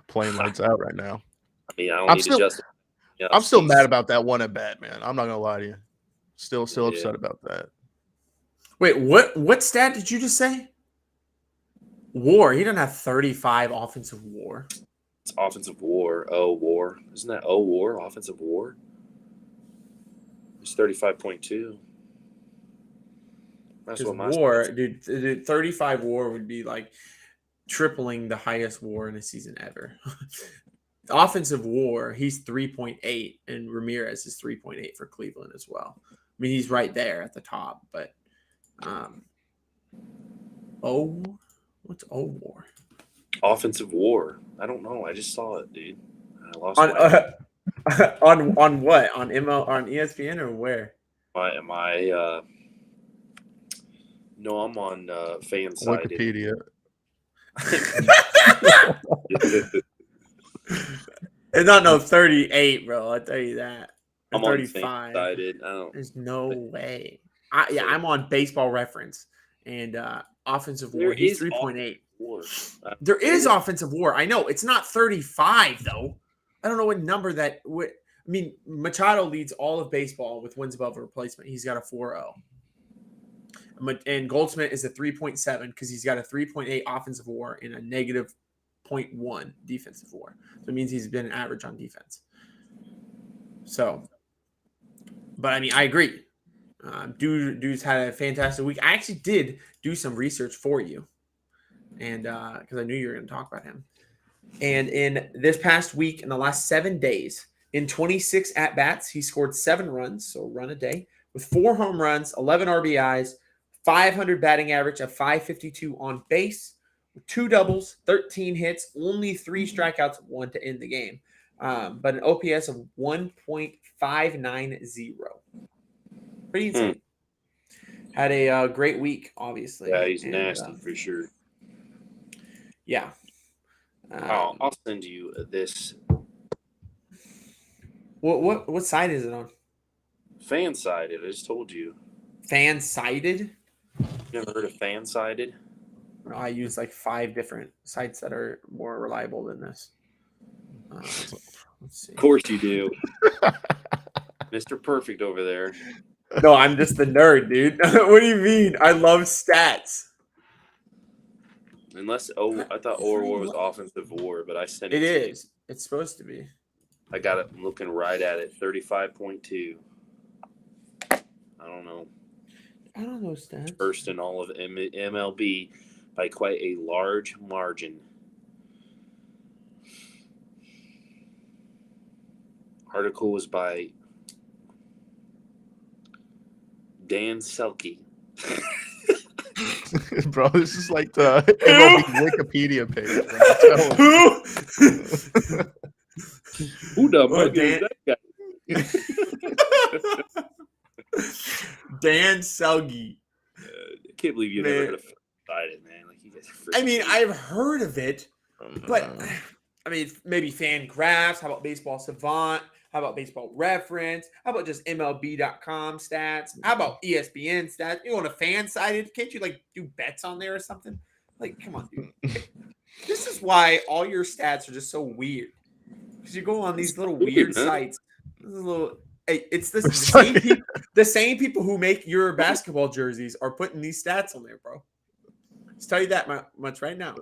playing lights out right now. I mean, I don't need to justify. I'm still mad about that one at bat, man. I'm not gonna lie to you. Still upset about that. Wait, what stat did you just say? WAR. He doesn't have 35 offensive WAR. It's offensive WAR. Oh, WAR. Isn't that WAR? Offensive WAR? It's 35.2. That's what my WAR, dude. 35 WAR would be like tripling the highest WAR in a season ever. Offensive WAR, he's 3.8, and Ramirez is 3.8 for Cleveland as well. I mean, he's right there at the top, but what's WAR? Offensive WAR. I don't know. I just saw it, dude. I lost on what? On ML on ESPN or where? Am I? No, I'm on Fansided. Wikipedia. It's not no 38, bro. I'll tell you that. Or I'm on 35. Fansided. I don't. There's no way. I'm on Baseball Reference and Offensive There War. He's is 3.8. War. There is Offensive War. I know it's not 35 though. I don't know what number that would. I mean, Machado leads all of baseball with wins above replacement. He's got a 4.0. And Goldschmidt is a 3.7 because he's got a 3.8 offensive WAR and a negative 0.1 defensive WAR. So it means he's been an average on defense. So, but I mean, I agree. Dude's had a fantastic week. I actually did do some research for you, and because I knew you were going to talk about him. And in this past week, in the last 7 days, in 26 at bats, he scored 7 runs, so a run a day, with 4 home runs, 11 RBIs, 500 batting average, of 552 on base, 2 doubles, 13 hits, only 3 strikeouts, 1 to end the game. But an OPS of 1.590. Pretty insane. Had a great week, obviously. Yeah, he's nasty for sure. Yeah. I'll send you this. What side is it on? Fansided. I just told you. Fan-sided? Never heard of Fansided? I use like 5 different sites that are more reliable than this. Let's see. Of course you do. Mr. Perfect over there. No, I'm just the nerd, dude. What do you mean? I love stats. Unless I thought War was offensive WAR, but I sent It to is. It's supposed to be. I got it. I'm looking right at it. 35.2. I don't know. I don't know stats. First in all of MLB by quite a large margin. Article was by Dan Selke. Bro, this is like the MLB Wikipedia page. Who the fuck is that guy? Dan Selge. I can't believe you never heard of Fansided, man. Like you guys are I mean, I've heard of it, but I mean, maybe Fan Graphs. How about Baseball Savant? How about Baseball Reference? How about just MLB.com stats? How about ESPN stats? You want a fan-sided? Can't you like do bets on there or something? Like, come on, dude. This is why all your stats are just so weird. Because you go on these little weird sites. It's the same people who make your basketball jerseys are putting these stats on there, bro. Just tell you that much right now.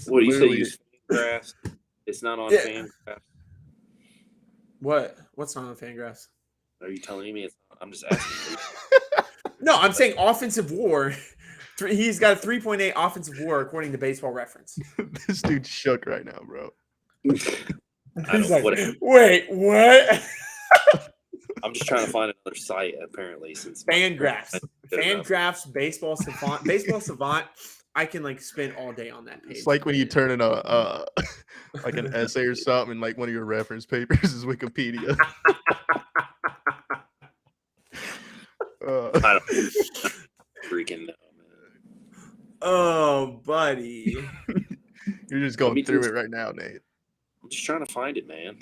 What do you say? Use Fangraphs? It's not on Fangraphs. What's not on Fangraphs? Are you telling me? I'm just asking. No, I'm saying offensive WAR. He's got a 3.8 offensive WAR according to Baseball Reference. This dude's shook right now, bro. He's like, wait, what? I'm just trying to find another site. Apparently, since Fangraphs, Baseball Savant, Baseball Savant. I can like spend all day on that page. It's like when you turn in a like an essay or something, and like one of your reference papers is Wikipedia. I don't freaking know, man. Oh, buddy, you're just going through it right now, Nate. I'm just trying to find it, man.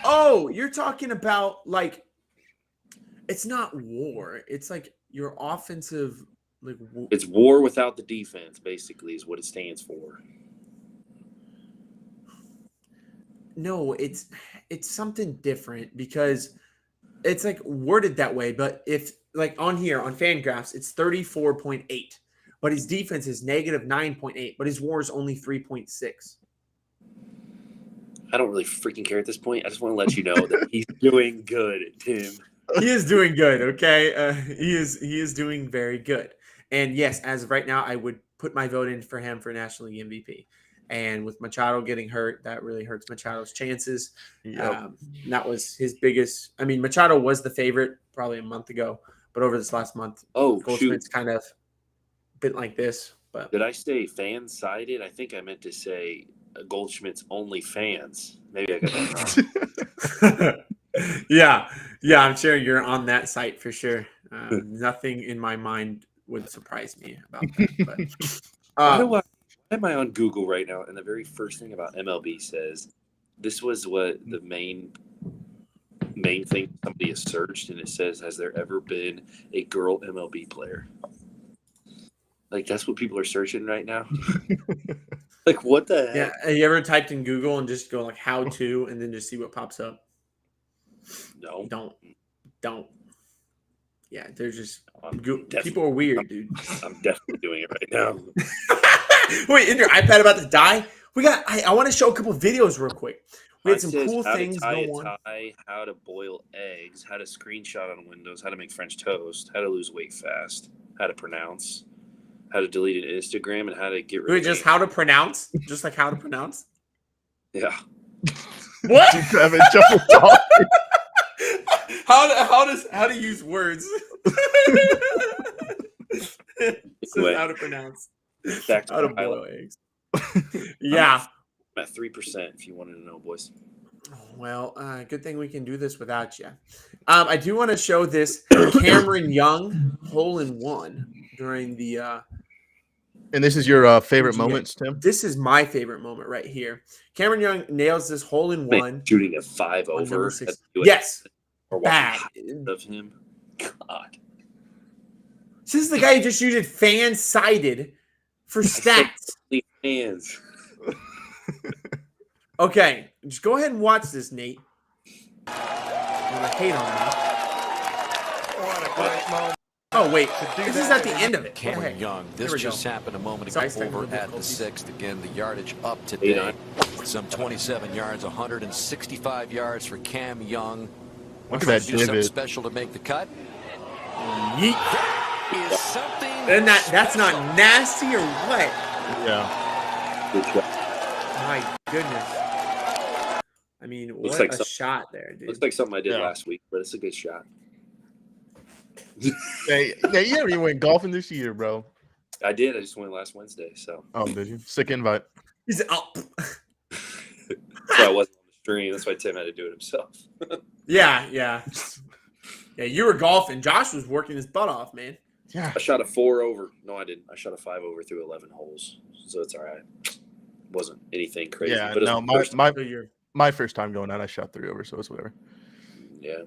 Oh, you're talking about like it's not WAR. It's like your offensive. Like, it's WAR without the defense, basically, is what it stands for. No, it's something different because it's like worded that way. But if like on here on Fangraphs, it's 34.8, but his defense is negative 9.8, but his WAR is only 3.6. I don't really freaking care at this point. I just want to let you know that he's doing good, Tim. He is doing good. Okay, he is doing very good. And yes, as of right now, I would put my vote in for him for National League MVP. And with Machado getting hurt, that really hurts Machado's chances. Yep. That was his biggest. I mean, Machado was the favorite probably a month ago, but over this last month, Goldschmidt's kind of been like this. But did I say fan-sided? I think I meant to say Goldschmidt's only fans. Maybe I got that wrong. Yeah, Yeah, I'm sure you're on that site for sure. Nothing in my mind would surprise me about that. But Why am I on Google right now? And the very first thing about MLB says this was what the main thing somebody has searched, and it says, "Has there ever been a girl MLB player?" Like that's what people are searching right now. Like what the heck? yeah, have you ever typed in Google and just go like "how to" and then just see what pops up? No, Don't. Yeah, they're just definitely- people are weird, dude. I'm definitely doing it right now. Wait, is your iPad about to die? I want to show a couple videos real quick. We had Mine some says cool how things to tie go a on. tie, how to boil eggs, how to screenshot on Windows, how to make French toast, how to lose weight fast, how to pronounce, how to delete an Instagram, and how to get rid Wait, of just it. how to pronounce? Just like how to pronounce? Yeah. What? You having trouble talking? How to use words? Anyway, How to pronounce. back to How to my boil highlight. eggs. Yeah. I'm at 3% if you wanted to know, boys. Well, good thing we can do this without you. I do want to show this Cameron Young hole-in-one during the And this is your favorite PGA. moments, Tim? This is my favorite moment right here. Cameron Young nails this hole-in-one. Shooting a 5 on number over. 6. Yes. Or watching Bad. highlights of him. God. This is the guy who just used fan-sided for stats. Fans. Okay, just go ahead and watch this, Nate. I'm gonna hate on me. What a great moment. Oh wait, this is at the end of it. Cameron Young. This just happened a moment ago over at the 6th. Again, the yardage up today. Some 27 yards, 165 yards for Cam Young. Look at that Do something divot. special to make the cut. Yeet. That is something. And that's not nasty or what? Yeah. Good job. My goodness. I mean, what like a shot there, dude. Looks like something I did Yeah. last week, but it's a good shot. Hey, you haven't even went golfing this year, bro. I did. I just went last Wednesday, so Oh, did you? Sick invite. He's up. that's why I wasn't on the stream. That's why Tim had to do it himself. Yeah. Yeah, you were golfing. Josh was working his butt off, man. Yeah. I shot a 4 over. No, I didn't. I shot a 5 over through 11 holes, so it's all right. Wasn't anything crazy. Yeah, but it was no, the first my So you're my first time going out, I shot 3 over, so it's whatever. yeah.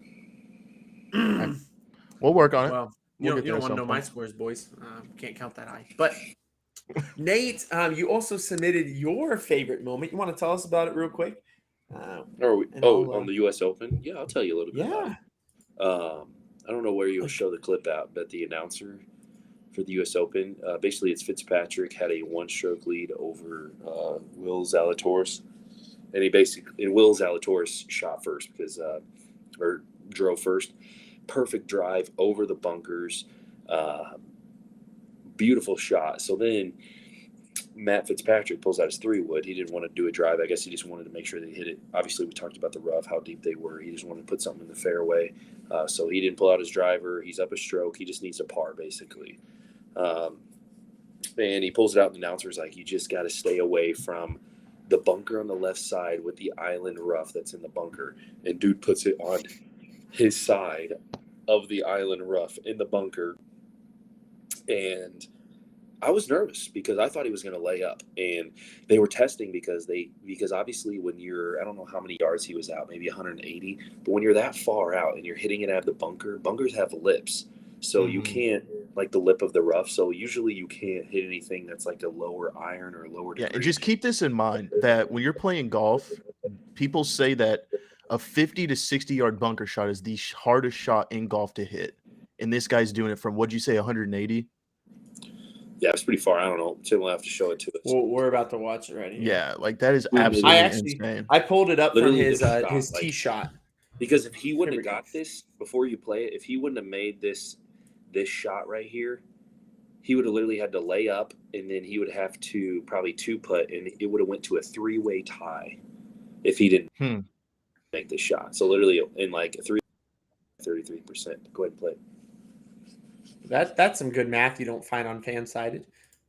We'll work on it. well. We'll You get don't there want at to know some my point. scores, boys. Can't count that high. But Nate, you also submitted your favorite moment. You want to tell us about it real quick? And I'll, On the U.S. Open? Yeah, I'll tell you a little bit about it. I don't know where you'll show the clip out, but the announcer for the U.S. Open, basically it's Fitzpatrick had a 1-stroke lead over Will Zalatoris. And Will Zalatoris shot first or drove first. Perfect drive over the bunkers. Beautiful shot. So then Matt Fitzpatrick pulls out his 3-wood. He didn't want to do a drive. I guess he just wanted to make sure they hit it. Obviously, we talked about the rough, how deep they were. He just wanted to put something in the fairway. So he didn't pull out his driver. He's up a stroke. He just needs a par, basically. And he pulls it out, and the announcer's like, you just got to stay away from the bunker on the left side with the island rough that's in the bunker. And dude puts it on his side of the island rough in the bunker. And I was nervous because I thought he was going to lay up, and they were testing because obviously when you're, I don't know how many yards he was out, maybe 180, but when you're that far out and you're hitting it out of the bunkers have lips. So you can't, like the lip of the rough. So usually you can't hit anything that's like a lower iron or a lower Yeah, degree. and just keep this in mind that when you're playing golf, people say that a 50 to 60 yard bunker shot is the hardest shot in golf to hit. And this guy's doing it from, what'd you say, 180? Yeah, it's pretty far. I don't know. Tim will have to show it to us. Well, we're about to watch it right here. Yeah, like that is I absolutely insane. I pulled it up Literally from his the shot, tee shot. Because if he wouldn't Here we have got this before you play it, if he wouldn't have made this shot right here, he would have literally had to lay up, and then he would have to probably 2-putt, and it would have went to a 3-way tie if he didn't make this shot. So literally in like 33%. Go ahead and play it. That's some good math you don't find on fan-sided.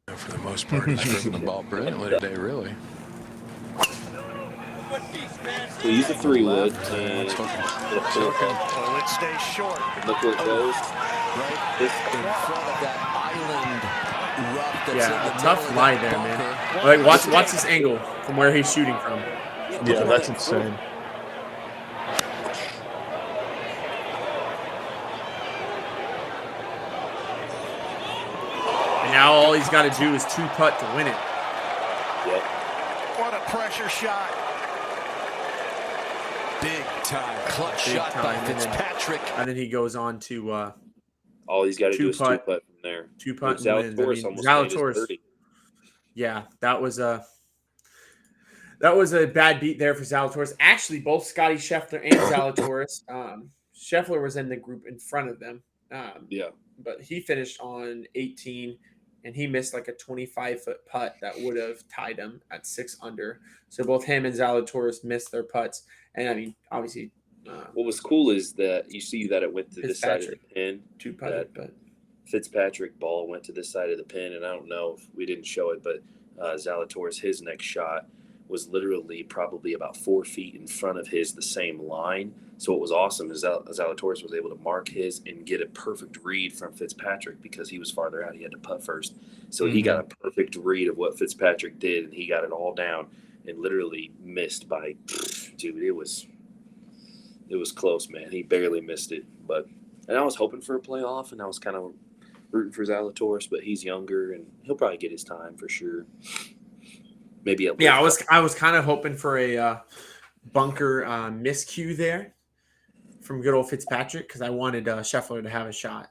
For the most part, he's driven the ball brilliantly today, really. What piece, man? We'll use the 3-wood. And it stays short. Look where it goes. Right in front of that island rough that's in Yeah, the a tough middle of lie that there, bunker. man. Like, watch this angle from where he's shooting from. Yeah, that's insane. And now all he's got to do is 2-putt to win it. Yep. What a pressure shot. Big time clutch Big shot by time, and then- Fitzpatrick. And then he goes on to All he's got to do is 2-putt. 2-putt from there. 2-putt and wins. I Zalatoris mean, almost made his Zalatoris. 30. Yeah, that was a bad beat there for Zalatoris. Actually, both Scotty Scheffler and Zalatoris. Scheffler was in the group in front of them. Yeah. But he finished on 18, and he missed like a 25-foot putt that would have tied him at 6 under. So both him and Zalatoris missed their putts. And I mean, obviously, What was cool is that you see that it went to this side of the Fitzpatrick. pin. 2-putted, but Fitzpatrick ball went to this side of the pin, and I don't know if we didn't show it, but Zalatoris, his next shot was literally probably about 4 feet in front of his, the same line. So what was awesome is Zalatoris was able to mark his and get a perfect read from Fitzpatrick because he was farther out. He had to putt first. So he got a perfect read of what Fitzpatrick did, and he got it all down and literally missed by, dude, it was close, man. He barely missed it. And I was hoping for a playoff, and I was kind of rooting for Zalatoris, but he's younger, and he'll probably get his time for sure. Maybe yeah, I was kind of hoping for a bunker miscue there from good old Fitzpatrick because I wanted Scheffler to have a shot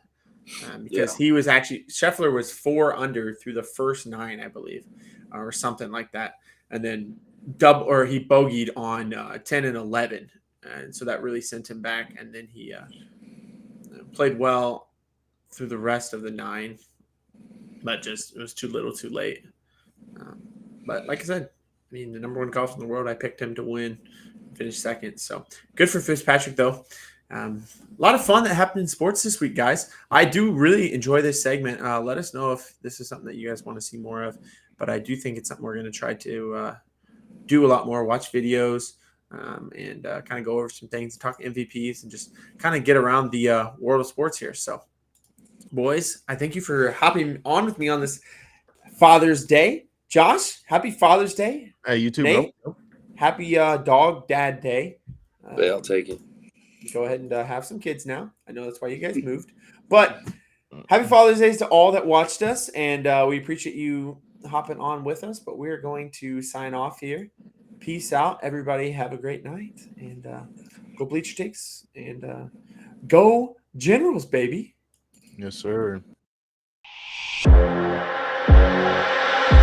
because he was actually Scheffler was 4 under through the first 9, I believe, or something like that, and then he bogeyed on 10 and 11, and so that really sent him back, and then he played well through the rest of the 9, but just it was too little, too late. But like I said, I mean, the number 1 golfer in the world, I picked him to win, finish second. So good for Fitzpatrick, though. A lot of fun that happened in sports this week, guys. I do really enjoy this segment. Let us know if this is something that you guys want to see more of. But I do think it's something we're going to try to do a lot more, watch videos, and kind of go over some things, talk MVPs, and just kind of get around the world of sports here. So, boys, I thank you for hopping on with me on this Father's Day. Josh, happy Father's Day. Hey, you too, Nate, bro. Happy Dog Dad Day. Yeah, I'll take it. Go ahead and have some kids now. I know that's why you guys moved. But happy Father's Day to all that watched us, and we appreciate you hopping on with us. But we're going to sign off here. Peace out, everybody. Have a great night, and go bleach your takes, and go Generals, baby. Yes, sir.